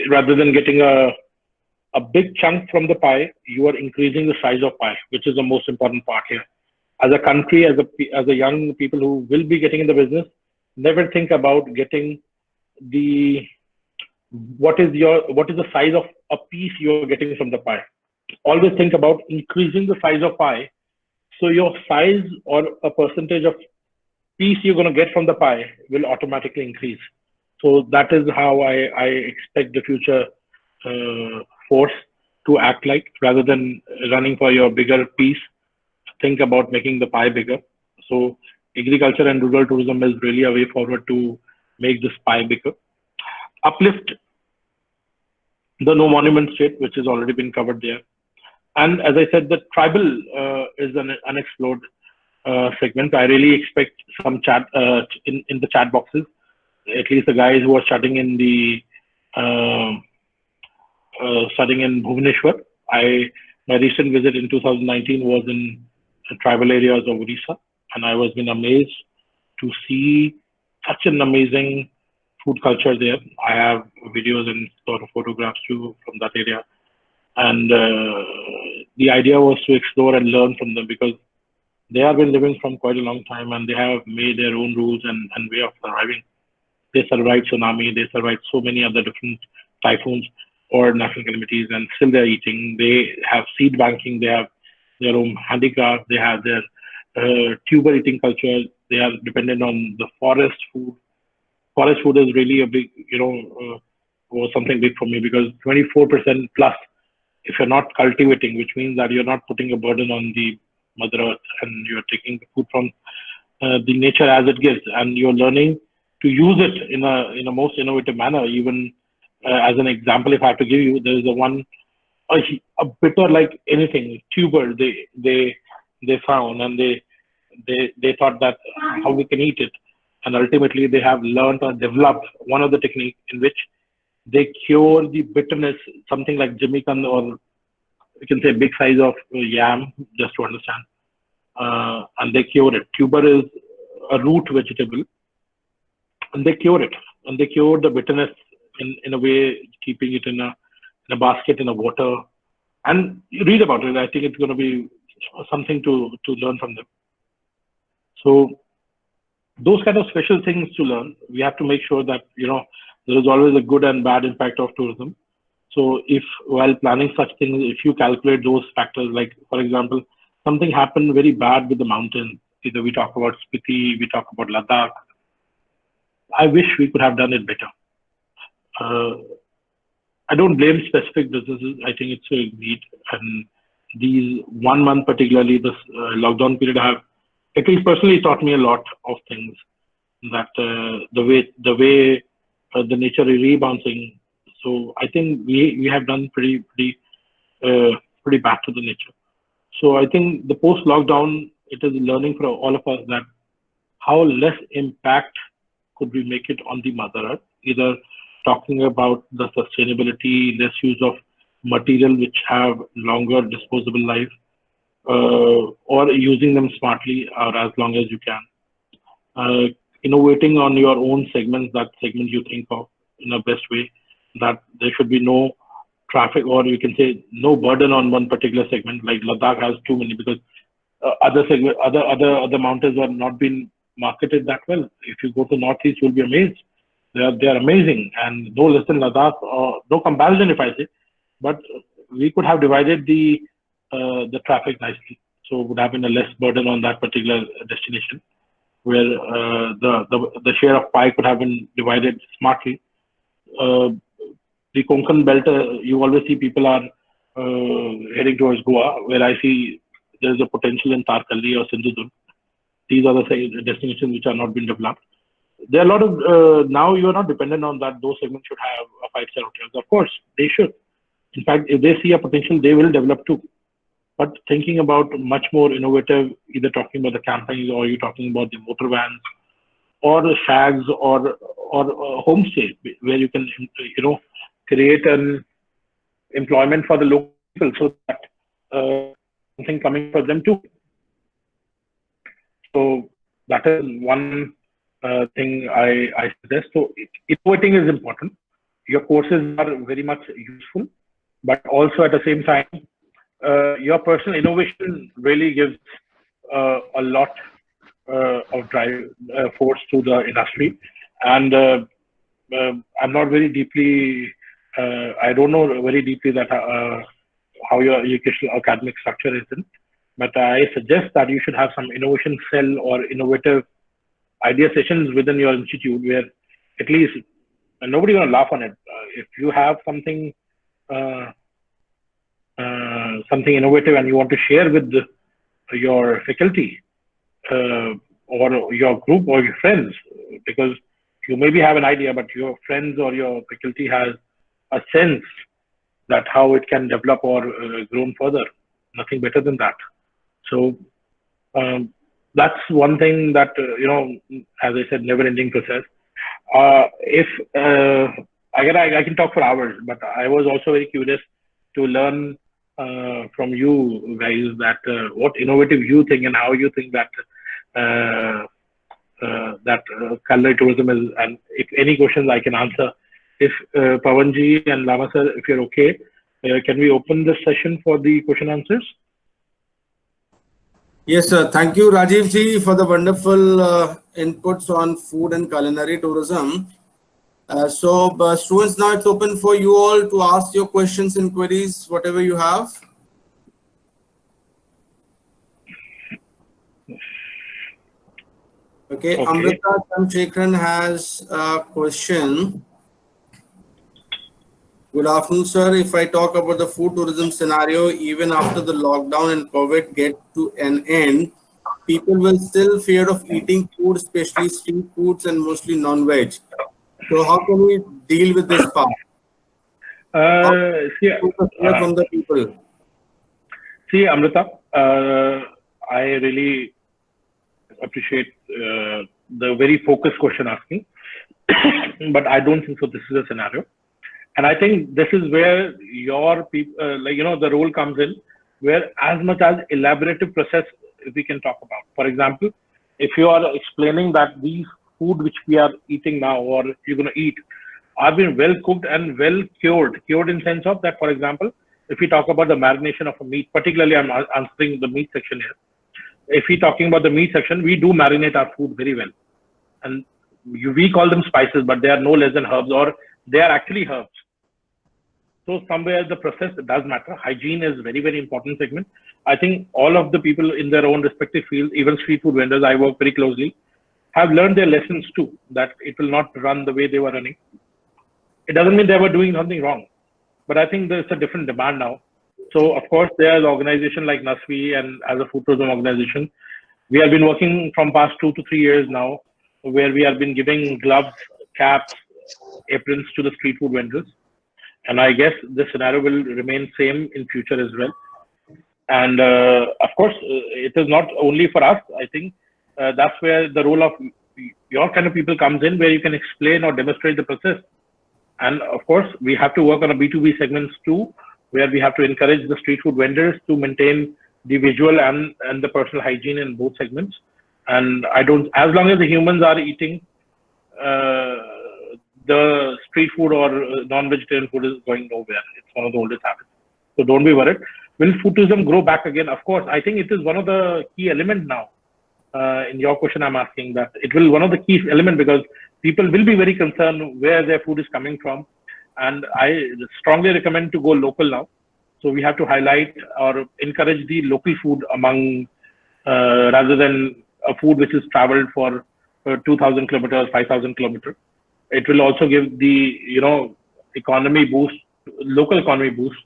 rather than getting a big chunk from the pie, you are increasing the size of pie, which is the most important part here. As a country, as a young people who will be getting in the business, never think about getting what is the size of a piece you're getting from the pie. Always think about increasing the size of pie, so your size or a percentage of piece you're going to get from the pie will automatically increase. So that is how I expect the future force to act like. Rather than running for your bigger piece, think about making the pie bigger. So agriculture and rural tourism is really a way forward to make this pie bigger. Uplift the no monument state, which has already been covered there. And as I said, the tribal is an unexplored segment. I really expect some chat in the chat boxes. At least the guys who are studying in Bhubaneswar. My recent visit in 2019 was in the tribal areas of Odisha, and I was been amazed to see such an amazing food culture there. I have videos and sort of photographs too from that area, and the idea was to explore and learn from them, because they have been living from quite a long time and they have made their own rules and way of surviving. They survived tsunami, they survived so many other different typhoons or natural calamities, and still they're eating. They have seed banking, they have their own handicraft, they have their tuber eating culture. They are dependent on the forest food. Forest food is really a big, was something big for me, because 24% plus, if you're not cultivating, which means that you're not putting a burden on the Mother Earth, and you're taking the food from the nature as it gives, and you're learning to use it in a most innovative manner. Even as an example, if I have to give you, there is a one a bitter like anything tuber they found, and they thought that how we can eat it, and ultimately they have learned or developed one of the technique in which they cure the bitterness, something like jimmican, or you can say big size of yam, just to understand, and they cure it. Tuber is a root vegetable, and they cure it, and they cure the bitterness in a way, keeping it in a basket in a water. And you read about it. I think it's going to be something to learn from them. So those kind of special things to learn. We have to make sure that there is always a good and bad impact of tourism. So if while planning such things, if you calculate those factors, like for example, something happened very bad with the mountains. Either we talk about Spiti, we talk about Ladakh. I wish we could have done it better. I don't blame specific businesses. I think it's a need. And these 1 month, particularly this lockdown period, have at least personally taught me a lot of things. That the way the nature is rebounding. So I think we have done pretty bad to the nature. So I think the post lockdown, it is learning for all of us that how less impact could we make it on the mother earth, either talking about the sustainability, less use of material which have longer disposable life, or using them smartly or as long as you can. Innovating on your own segments, that segment you think of in a best way, that there should be no traffic, or you can say no burden on one particular segment. Like Ladakh has too many, because other mountains are not been marketed that well. If you go to Northeast, you'll be amazed. They are amazing, and no less than Ladakh, or no comparison if I say, but we could have divided the traffic nicely, so it would have been a less burden on that particular destination, where the share of pie could have been divided smartly. The Konkan belt, you always see people are heading towards Goa, where I see there's a potential in Tarkalli or Sindhudurg. These are the destinations which are not being developed. There are a lot of, now you are not dependent on that. Those segments should have a 5-star hotels. Of course, they should. In fact, if they see a potential, they will develop too. But thinking about much more innovative, either talking about the campaigns, or you're talking about the motor vans, or the shags, or homestay, where you can, create an employment for the local people, so that something coming for them too. So that is one thing I suggest. So innovating is important. Your courses are very much useful, but also at the same time, your personal innovation really gives a lot of drive force to the industry. And I'm not very deeply, I don't know very deeply that how your educational academic structure is in, but I suggest that you should have some innovation cell or innovative idea sessions within your institute, where at least nobody gonna laugh on it. If you have something something innovative and you want to share with your faculty or your group or your friends, because you maybe have an idea, but your friends or your faculty has a sense that how it can develop or grow further. Nothing better than that. So that's one thing that, as I said, never-ending process. If I can talk for hours, but I was also very curious to learn from you guys that what innovative you think and how you think that culinary tourism is, and if any questions I can answer. If Pawanji and Lama sir, if you're okay, can we open this session for the question answers?
Yes, sir. Thank you, Rajiv ji, for the wonderful inputs on food and culinary tourism. So, students, now it's open for you all to ask your questions and queries, whatever you have. Okay. Amrita Chandrasekharan has a question. Good afternoon, sir. If I talk about the food tourism scenario, even after the lockdown and COVID get to an end, people will still fear of eating food, especially street foods and mostly non-veg. So how can we deal with this part?
See,
Hear from the people.
see, Amrita, I really appreciate the very focused question asking, but I don't think so. This is a scenario, and I think this is where your people, like the role comes in, where as much as elaborative process we can talk about. For example, if you are explaining that these food which we are eating now or you're going to eat are being well cooked and well cured in sense of that. For example, if we talk about the marination of a meat, particularly I'm answering the meat section here. If we're talking about the meat section, we do marinate our food very well. And we call them spices, but they are no less than herbs, or they are actually herbs. So somewhere the process does matter. Hygiene is very, very important segment. I think all of the people in their own respective fields, even street food vendors I work very closely, have learned their lessons too, that it will not run the way they were running. It doesn't mean they were doing something wrong, but I think there's a different demand now. So of course, there is an organization like NASVI, and as a food tourism organization, we have been working from past 2 to 3 years now, where we have been giving gloves, caps, aprons to the street food vendors. And I guess this scenario will remain same in future as well. And of course, it is not only for us. I think that's where the role of your kind of people comes in, where you can explain or demonstrate the process. And of course, we have to work on a B2B segments too, where we have to encourage the street food vendors to maintain the visual and the personal hygiene in both segments. And as long as the humans are eating, the street food or non-vegetarian food is going nowhere. It's one of the oldest habits. So don't be worried. Will food tourism grow back again? Of course, I think it is one of the key elements now. In your question, I'm asking that it will one of the key elements, because people will be very concerned where their food is coming from. And I strongly recommend to go local now. So we have to highlight or encourage the local food among, rather than a food which is traveled for 2,000 kilometers, 5,000 kilometers. It will also give the, economy boost, local economy boost.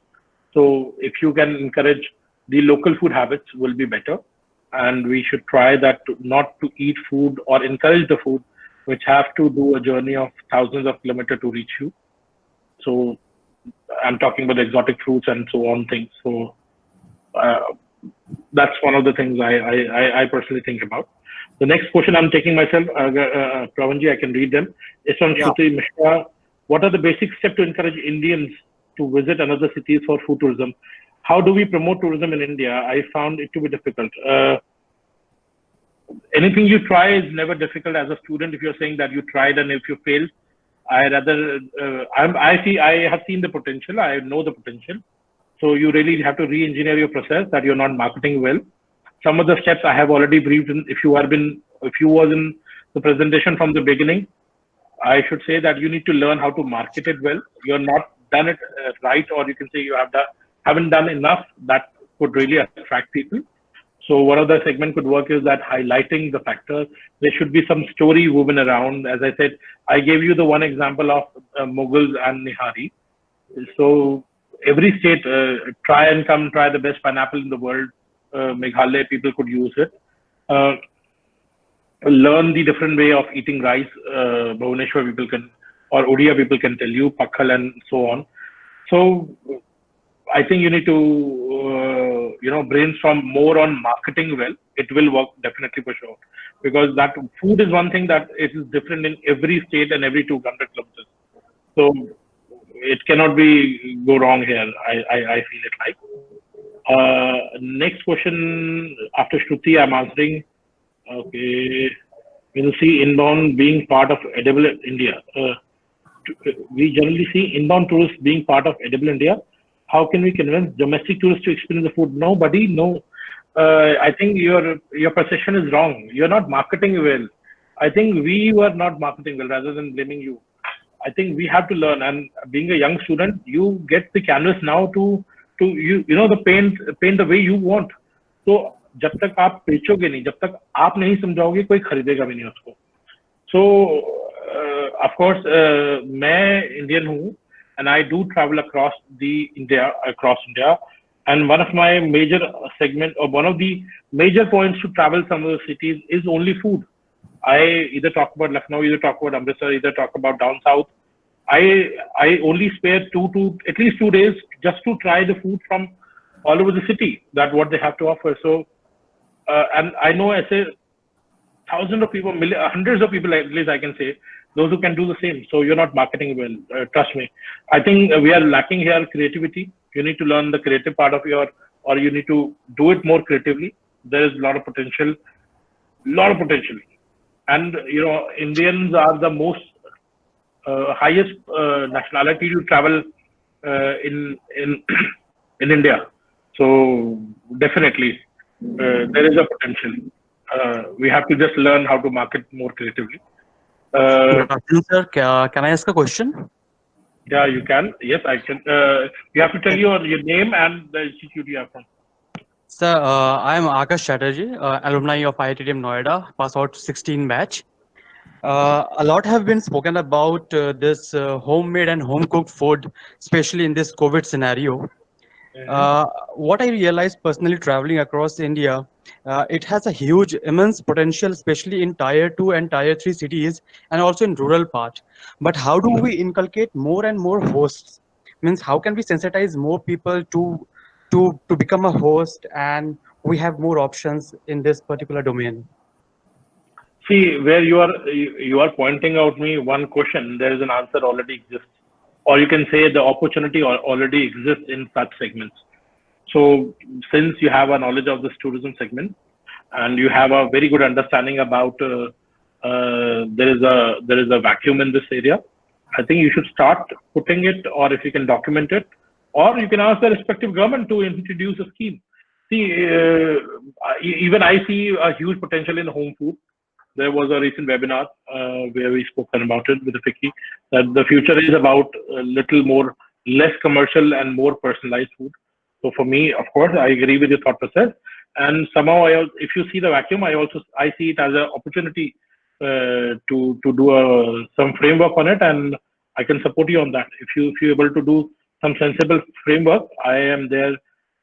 So if you can encourage the local food habits will be better. And we should try that not to eat food or encourage the food which have to do a journey of thousands of kilometers to reach you. So I'm talking about exotic fruits and so on things. So that's one of the things I personally think about. The next question I'm taking myself, Pravanji, I can read them. It's from Shruti Mishra. What are the basic steps to encourage Indians to visit another cities for food tourism? How do we promote tourism in India? I found it to be difficult. Anything you try is never difficult as a student. If you're saying that you tried and if you failed, I have seen the potential. I know the potential. So you really have to re-engineer your process that you're not marketing well. Some of the steps I have already briefed in. If you was in the presentation from the beginning, I should say that you need to learn how to market it well. You're not done it right, or you can say you haven't done enough that could really attract people. So one of the segment could work is that highlighting the factors. There should be some story woven around. As I said, I gave you the one example of Mughals and Nihari. So every state try the best pineapple in the world. Meghalaya people could use it. Learn the different way of eating rice. Bhubaneswar people can, or Odia people can tell you, Pakhal and so on. So I think you need to, brainstorm more on marketing well. It will work definitely for sure. Because that food is one thing that it is different in every state and every 200 kilometers. So it cannot go wrong here. I feel it like. Next question after Shruti, I'm answering. Okay. We will see inbound being part of Edible India. We generally see inbound tourists being part of Edible India. How can we convince domestic tourists to experience the food? Nobody, no. I think your perception is wrong. You're not marketing well. I think we were not marketing well, rather than blaming you. I think we have to learn. And being a young student, you get the canvas now to paint the way you want. So जब तक आप बेचोगे नहीं, जब तक आप नहीं समझाओगे, कोई खरीदेगा भी नहीं उसको. So of course, मैं Indian हूँ, and I do travel across India, and one of my major segment, or one of the major points to travel some of the cities is only food. I either talk about Lucknow, either talk about Amritsar, either talk about down south. I only spare at least 2 days just to try the food from all over the city, that what they have to offer. So, and I know I say thousands of people, hundreds of people, at least I can say, those who can do the same. So you're not marketing well, trust me. I think we are lacking here creativity. You need to learn the creative part of or you need to do it more creatively. There is a lot of potential. And, Indians are the most highest nationality to travel in in India. So definitely there is a potential. We have to just learn how to market more creatively.
Good afternoon, sir. Can I ask a question?
Yeah, you can. Yes, I can. You have to tell your name and the institute you are from.
Sir, I am Akash Chatterjee, alumni of IITTM Noida, pass out 16 batch. A lot have been spoken about this homemade and home cooked food, especially in this COVID scenario. What I realized personally traveling across India, it has a huge, immense potential, especially in tier 2 and tier 3 cities and also in rural part. But how do we inculcate more and more hosts? Means how can we sensitize more people to become a host and we have more options in this particular domain?
See, where you are pointing out me one question, there is an answer already exists. Or you can say the opportunity already exists in such segments. So since you have a knowledge of this tourism segment and you have a very good understanding about there is a vacuum in this area, I think you should start putting it, or if you can document it, or you can ask the respective government to introduce a scheme. See, even I see a huge potential in home food. There was a recent webinar where we spoken about it with the Vicky, that the future is about a little more, less commercial and more personalized food. So for me, of course, I agree with your thought process. And somehow, if you see the vacuum, I see it as an opportunity to do some framework on it, and I can support you on that. If you're able to do some sensible framework, I am there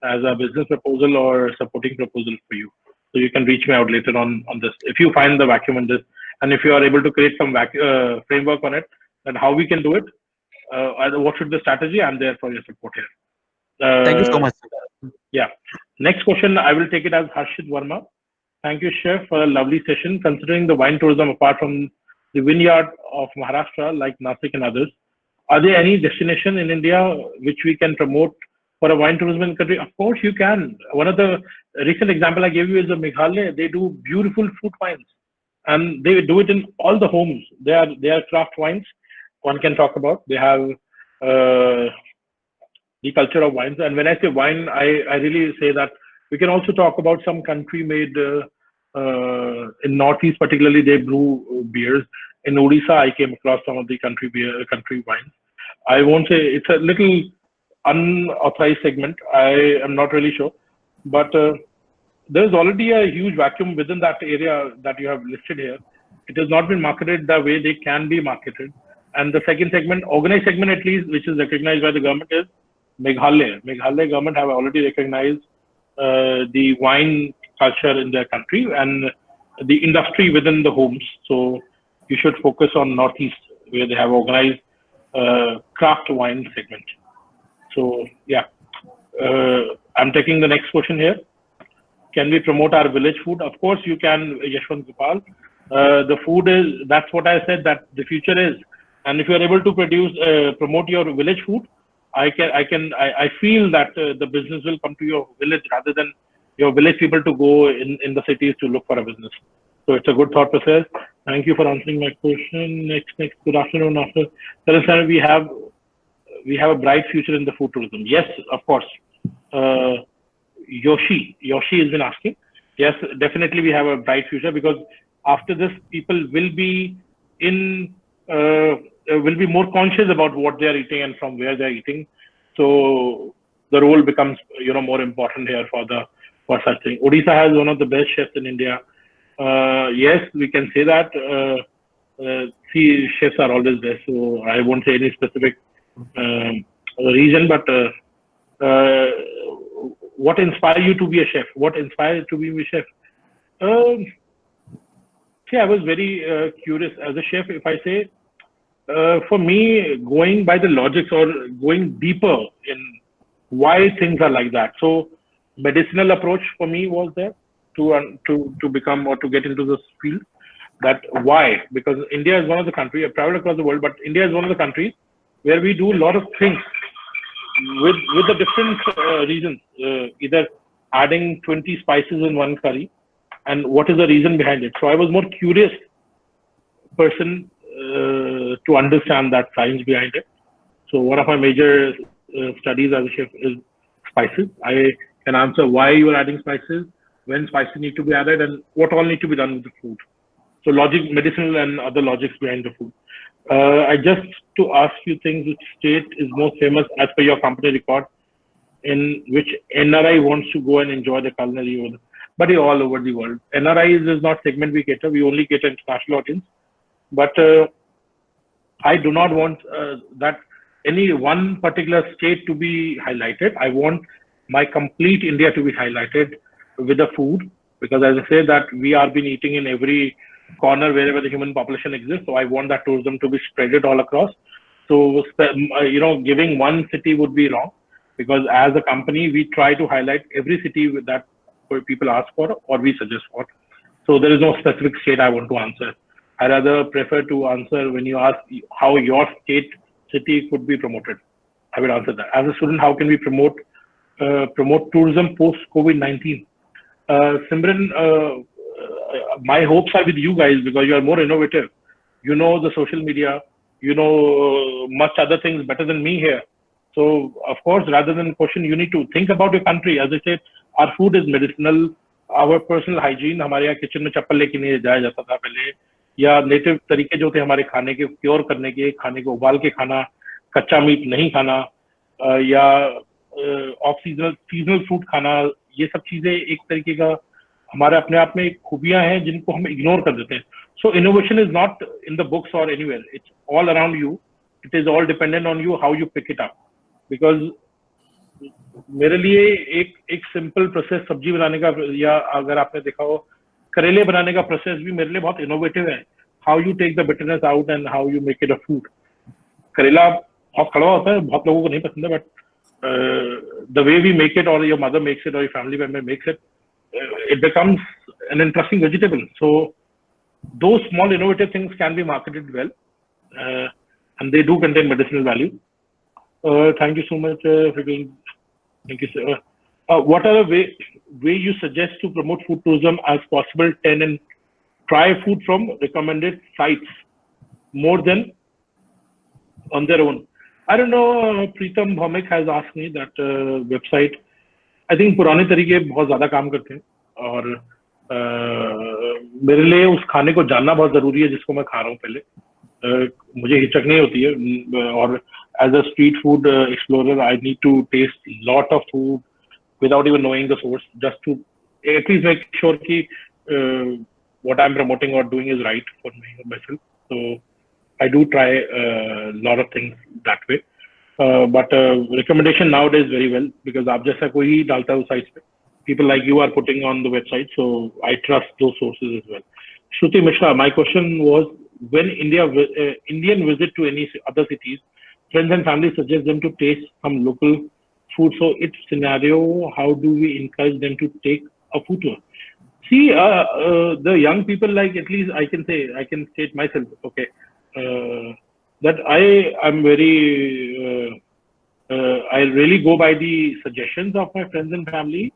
as a business proposal or supporting proposal for you. So you can reach me out later on this. If you find the vacuum in this, and if you are able to create some framework on it, and how we can do it, what should the strategy? I'm there for your support here.
Thank you so much.
Yeah. Next question, I will take it as Harshit Verma. Thank you, Chef, for a lovely session. Considering the wine tourism apart from the vineyard of Maharashtra, like Nasik and others, are there any destination in India which we can promote for a wine tourism in the country? Of course, you can. One of the recent example I gave you is the Meghalaya. They do beautiful fruit wines, and they do it in all the homes. They are craft wines. One can talk about. They have the culture of wines. And when I say wine, I really say that we can also talk about some country made in Northeast, particularly they brew beers. In Odisha, I came across some of the country wines. I won't say it's a little unauthorized segment. I am not really sure, but there's already a huge vacuum within that area that you have listed here. It has not been marketed the way they can be marketed. And the second segment, organized segment at least, which is recognized by the government, is Meghalaya. Meghalaya government have already recognized the wine culture in their country and the industry within the homes. So you should focus on Northeast, where they have organized craft wine segment. So yeah, I'm taking the next question here. Can we promote our village food? Of course you can, Yashwant Gopal. The food is, that's what I said, that the future is. And if you are able to promote your village food, I feel that the business will come to your village rather than your village people to go in the cities to look for a business. So it's a good thought process. Thank you for answering my question. Next, good afternoon. Sir, we have a bright future in the food tourism. Yes, of course. Yoshi has been asking. Yes, definitely we have a bright future, because after this, people will be more conscious about what they are eating and from where they are eating. So the role becomes more important here for such thing. Odisha has one of the best chefs in India. Yes, we can say that. See, chefs are always there, so I won't say any specific reason, but what inspired you to be a chef? What inspired you to be a chef? See, I was very curious as a chef. If I say, For me, going by the logics or going deeper in why things are like that. So, medicinal approach for me was there to become or to get into this field. That why? Because India is one of the countries. I've traveled across the world, but India is one of the countries where we do a lot of things with the different reasons. Either adding 20 spices in one curry, and what is the reason behind it? So I was more curious person to understand that science behind it. So one of my major studies as a chef is spices. I can answer why you are adding spices, when spices need to be added, and what all need to be done with the food. So logic, medicinal and other logics behind the food. I just to ask you things, which state is most famous as per your company record, in which NRI wants to go and enjoy the culinary, but all over the world. NRI is not segment we cater. We only cater international audience. But I do not want that any one particular state to be highlighted. I want my complete India to be highlighted with the food, because as I say that we are been eating in every corner wherever the human population exists. So I want that tourism to be spreaded all across. So giving one city would be wrong, because as a company we try to highlight every city that people ask for or we suggest for. So there is no specific state I want to answer. I rather prefer to answer when you ask how your city could be promoted. I will answer that. As a student, how can we promote tourism post COVID-19? Simran, my hopes are with you guys, because you are more innovative. You know the social media, you know much other things better than me here. So of course, rather than question, you need to think about your country. As I said, our food is medicinal. Our personal hygiene, हमारे यहाँ kitchen में चप्पल लेके नहीं जाया जाता था पहले, या नेटिव तरीके जो थे हमारे खाने के क्योर करने के, खाने को उबाल के खाना, कच्चा मीट नहीं खाना, या ऑफ सीजनल फ्रूट खाना, ये सब चीजें एक तरीके का हमारे अपने आप में एक खूबियां हैं जिनको हम इग्नोर कर देते हैं. So innovation is not in the books और anywhere, it's all around you. It is all dependent on you how you pick it up. Because मेरे लिए एक सिंपल प्रोसेस सब्जी बनाने का, या अगर आपने देखा हो करेले बनाने का प्रोसेस भी मेरे लिए बहुत इनोवेटिव है. How you take the bitterness out and how you make it a food. करेला बहुत कड़वा होता है, बहुत लोगों को नहीं पसंद है, but the way we make it, और योर मदर मेक्स इट, और your family member makes it, it becomes an interesting vegetable. So those small innovative things can be marketed well, and they do contain medicinal value. Thank you so much for doing. Thank you, sir. What are the way you suggest to promote food tourism as possible 10 and try food from recommended sites more than on their own? I don't know. Preetam Bhaumik has asked me that website. I think पुराने तरीके बहुत ज्यादा काम करते हैं, और मेरे लिए उस खाने को जानना बहुत जरूरी है जिसको मैं खा रहा हूँ पहले. मुझे हिचक नहीं होती है, और as a street food explorer I need to taste lot of food without even knowing the source, just to at least make sure कि what I'm promoting or doing is right for me or myself. So I do try a lot of things that way. But recommendation nowadays very well, because आप जैसा कोई ही डालता है उस sites पे. People like you are putting on the website, so I trust those sources as well. Shruti Mishra, my question was, when Indian visit to any other cities, friends and family suggest them to taste some local food. So its scenario, how do we encourage them to take a food tour? See, the young people, like, at least I can state myself, okay, that I am very, I really go by the suggestions of my friends and family,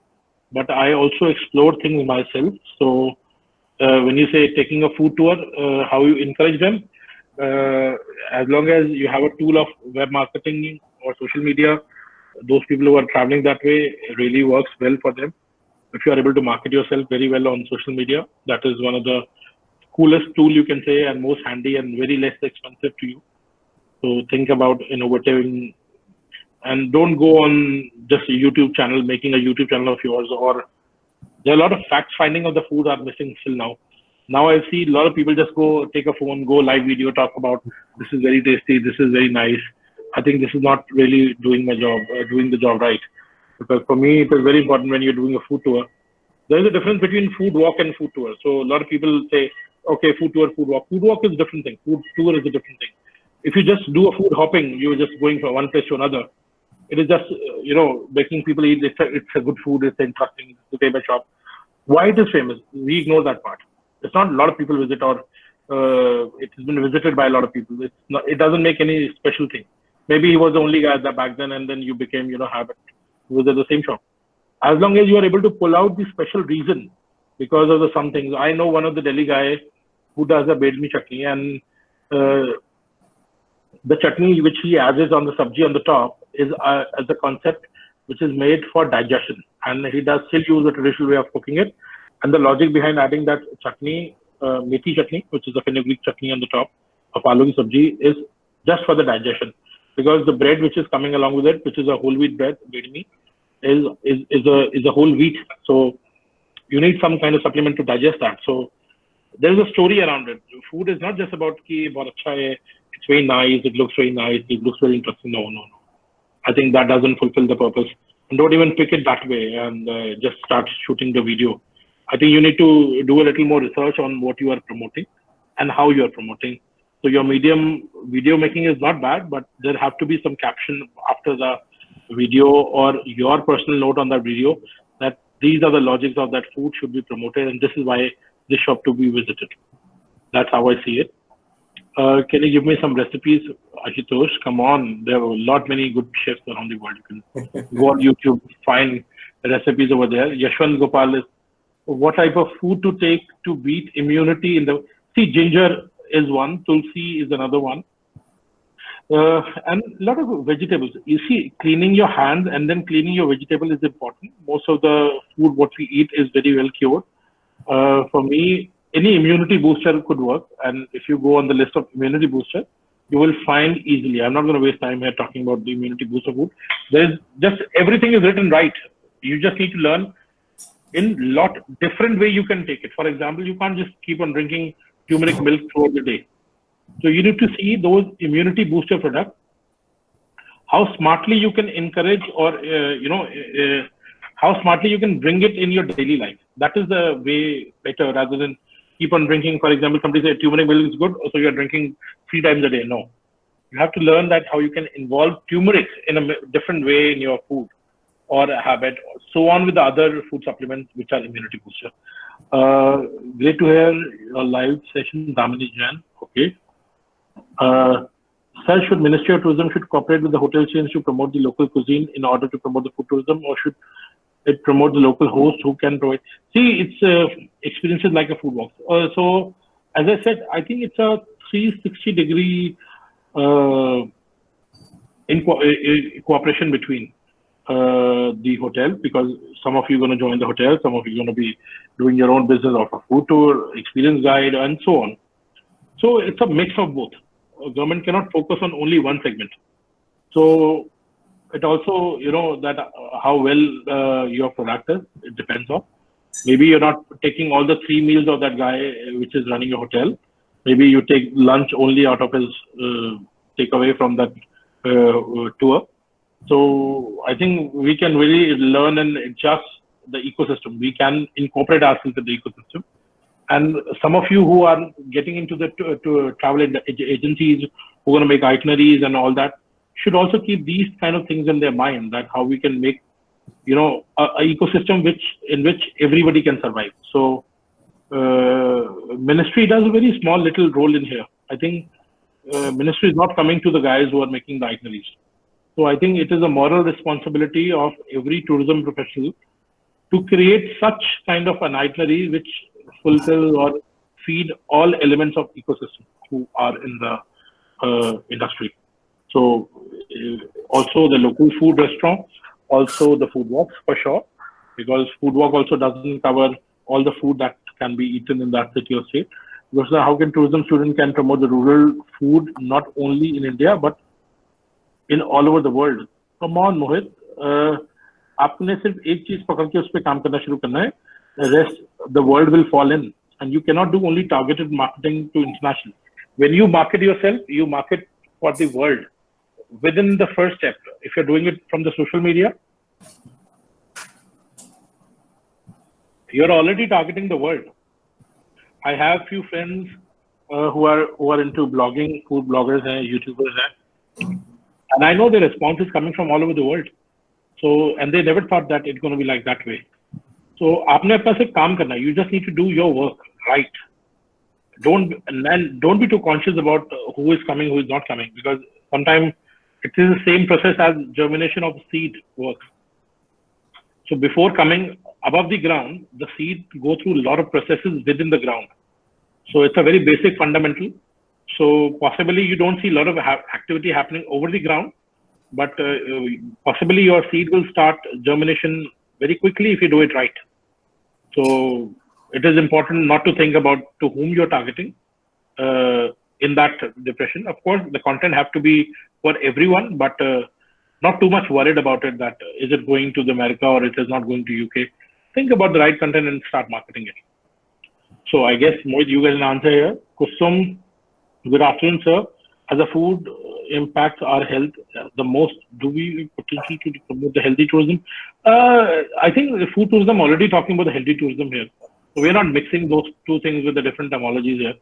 but I also explore things myself. So when you say taking a food tour, how you encourage them, as long as you have a tool of web marketing or social media, those people who are traveling that way, really works well for them. If you are able to market yourself very well on social media, that is one of the coolest tool you can say, and most handy and very less expensive to you. So think about innovating, and don't go on just a YouTube channel, making a YouTube channel of yours, or there are a lot of facts finding of the food are missing still now. Now I see a lot of people just go take a phone, go live video, talk about this is very tasty, this is very nice. I think this is not really doing my job, doing the job right. Because for me, it is very important when you're doing a food tour. There is a difference between food walk and food tour. So a lot of people say, okay, food tour, food walk. Food walk is a different thing. Food tour is a different thing. If you just do a food hopping, you're just going from one place to another. It is just, making people eat. It's a good food. It's interesting. It's a famous shop. Why it is famous? We ignore that part. It's not a lot of people visit, or it has been visited by a lot of people. It doesn't make any special thing. Maybe he was the only guy back then, and then you became, habit to visit the same shop. As long as you are able to pull out the special reason because of some things. I know one of the Delhi guy who does a bedmi chutney, and the chutney which he adds on the sabji on the top is as a concept which is made for digestion, and he does still use the traditional way of cooking it. And the logic behind adding that chutney, methi chutney, which is a fenugreek chutney on the top of aloo ki sabji, is just for the digestion, because the bread which is coming along with it, which is a whole wheat bread, bedmi, is a whole wheat. So you need some kind of supplement to digest that. So there is a story around it. Food is not just about ki bahut acha hai, it's very nice, it looks very nice, it looks very interesting. No. I think that doesn't fulfill the purpose. And don't even pick it that way and just start shooting the video. I think you need to do a little more research on what you are promoting and how you are promoting. So your medium video making is not bad, but there have to be some caption after the video or your personal note on that video that these are the logics of that food should be promoted, and this is why this shop to be visited. That's how I see it. Can you give me some recipes, Ashutosh? Come on, there are many good chefs around the world. You can go on YouTube, find recipes over there. Yashwant Gopal is, what type of food to take to beat immunity in the... See, ginger is one, tulsi is another one. And a lot of vegetables. You see, cleaning your hands and then cleaning your vegetable is important. Most of the food what we eat is very well cured. For me, any immunity booster could work. And if you go on the list of immunity booster, you will find easily. I'm not going to waste time here talking about the immunity booster food. There's just everything is written right. You just need to learn in lot different way you can take it. For example, you can't just keep on drinking turmeric milk throughout the day. So you need to see those immunity booster products, how smartly you can encourage or, how smartly you can bring it in your daily life. That is the way better rather than keep on drinking. For example, somebody says turmeric milk is good, so you're drinking 3 times a day. No. You have to learn that how you can involve turmeric in a different way in your food or a habit, so on with the other food supplements which are immunity booster. Great to hear your live session, Damini Jain. Okay. Sir, should Ministry of Tourism should cooperate with the hotel chains to promote the local cuisine in order to promote the food tourism, or should it promote the local host who can provide? See, it's experiences like a food walk. So, as I said, I think it's a 360-degree cooperation between the hotel, because some of you are going to join the hotel, some of you are going to be doing your own business of a food tour, experience guide, and so on. So it's a mix of both. Government cannot focus on only one segment. So it also, that how well your product is, it depends on. Maybe you're not taking all the 3 meals of that guy which is running your hotel. Maybe you take lunch only out of his takeaway from that tour. So I think we can really learn and adjust the ecosystem. We can incorporate ourselves in the ecosystem. And some of you who are getting into the travel agencies, who are going to make itineraries and all that, should also keep these kind of things in their mind, that how we can make, a ecosystem in which everybody can survive. So ministry does a very small little role in here. I think ministry is not coming to the guys who are making the itineraries. So I think it is a moral responsibility of every tourism professional to create such kind of an itinerary which fulfill or feed all elements of ecosystem who are in the industry. So also the local food restaurant, also the food walks for sure, because food walk also doesn't cover all the food that can be eaten in that city or state. Because how can tourism student can promote the rural food not only in India but in all over the world? Come on, Mohit. आपने सिर्फ एक चीज पकड़ के उस पे काम करना शुरू करना है. The rest, the world will fall in, and you cannot do only targeted marketing to international. When you market yourself, you market for the world. Within the first step, if you're doing it from the social media, you're already targeting the world. I have few friends who are into blogging, food bloggers and YouTubers and I know the response is coming from all over the world. So and they never thought that it's going to be like that way. So आपने अपना सिर्फ काम करना. You just need to do your work right. Don't be too conscious about who is coming, who is not coming, because sometimes it is the same process as germination of seed works. So before coming above the ground, the seed go through a lot of processes within the ground. So it's a very basic fundamental. So possibly you don't see a lot of activity happening over the ground, but possibly your seed will start germination very quickly if you do it right. So it is important not to think about to whom you're targeting in that depression. Of course, the content have to be for everyone, but not too much worried about it that is it going to the America or it is not going to UK. Think about the right content and start marketing it. So I guess Mohit, you guys will answer here. Kusum, good afternoon, sir. As a food impacts our health the most, do we potentially to promote the healthy tourism? I think the food tourism already talking about the healthy tourism here. So we're not mixing those two things with the different etymologies here.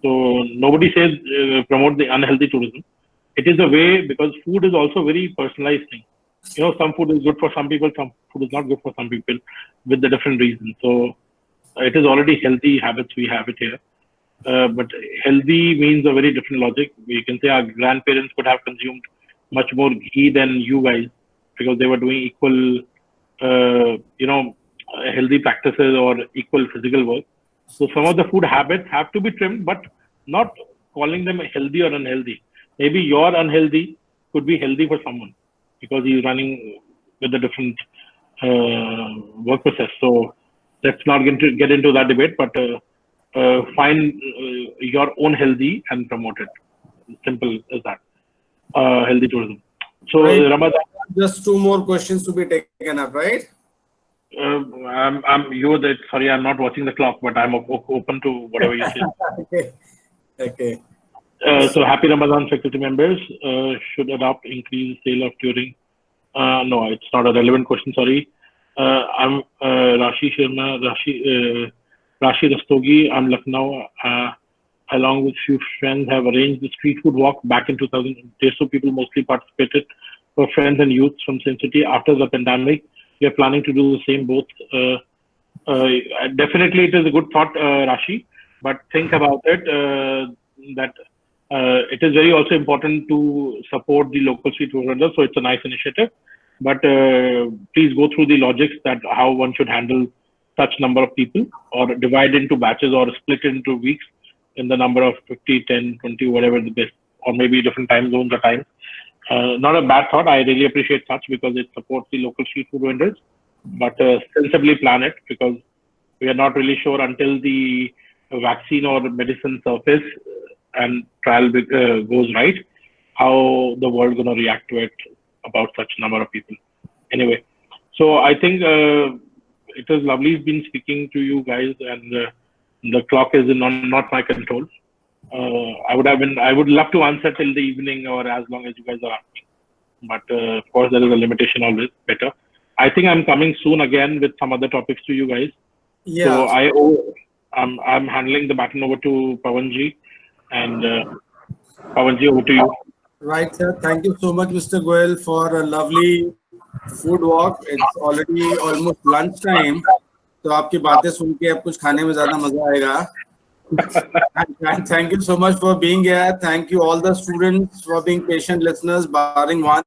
So nobody says promote the unhealthy tourism. It is a way, because food is also very personalized thing. You know, some food is good for some people, some food is not good for some people with the different reasons. So it is already healthy habits we have it here. But healthy means a very different logic. We can say our grandparents could have consumed much more ghee than you guys because they were doing equal, healthy practices or equal physical work. So some of the food habits have to be trimmed, but not calling them healthy or unhealthy. Maybe your unhealthy could be healthy for someone because he's running with a different work process. So let's not get into that debate, but find your own healthy and promote it. Simple as that. Healthy tourism. So
right.
Ramadan,
just 2 more questions to be taken up, right?
Sorry, I'm not watching the clock, but I'm open to whatever you say.
Okay.
So happy Ramadan, faculty members. Should adopt increase sale of during. No, it's not a relevant question. Sorry. I'm Rashi Sharma. Rashi Rastogi. I'm Lucknow. Along with few friends, have arranged the street food walk back in 2000. So people mostly participated for friends and youth from Sin City. After the pandemic, we are planning to do the same both. Definitely, it is a good thought, Rashi. But think about it that it is very also important to support the local street food vendors. So it's a nice initiative. But please go through the logics that how one should handle such number of people, or divide into batches or split into weeks in the number of 50, 10, 20, whatever the best, or maybe different time zones or times. Not a bad thought. I really appreciate such because it supports the local street food vendors. But sensibly plan it because we are not really sure until the vaccine or medicine surface and trial goes right, how the world going to react to it about such number of people. Anyway, so I think it was lovely been speaking to you guys, and the clock is not my control. I would love to answer till the evening or as long as you guys are asking, but of course there is a limitation always. Better. I think I'm coming soon again with some other topics to you guys.
Yeah.
So I'm handling the baton over to Pawanji, and Pawanji, over to you.
Right, sir. Thank you so much, Mr. Goel, for a lovely food walk. It's already almost lunch time. तो आपकी बातें सुन के अब कुछ खाने में ज़्यादा मज़ा आएगा. Thank you so much for being here. Thank you all the students for being patient listeners, barring one.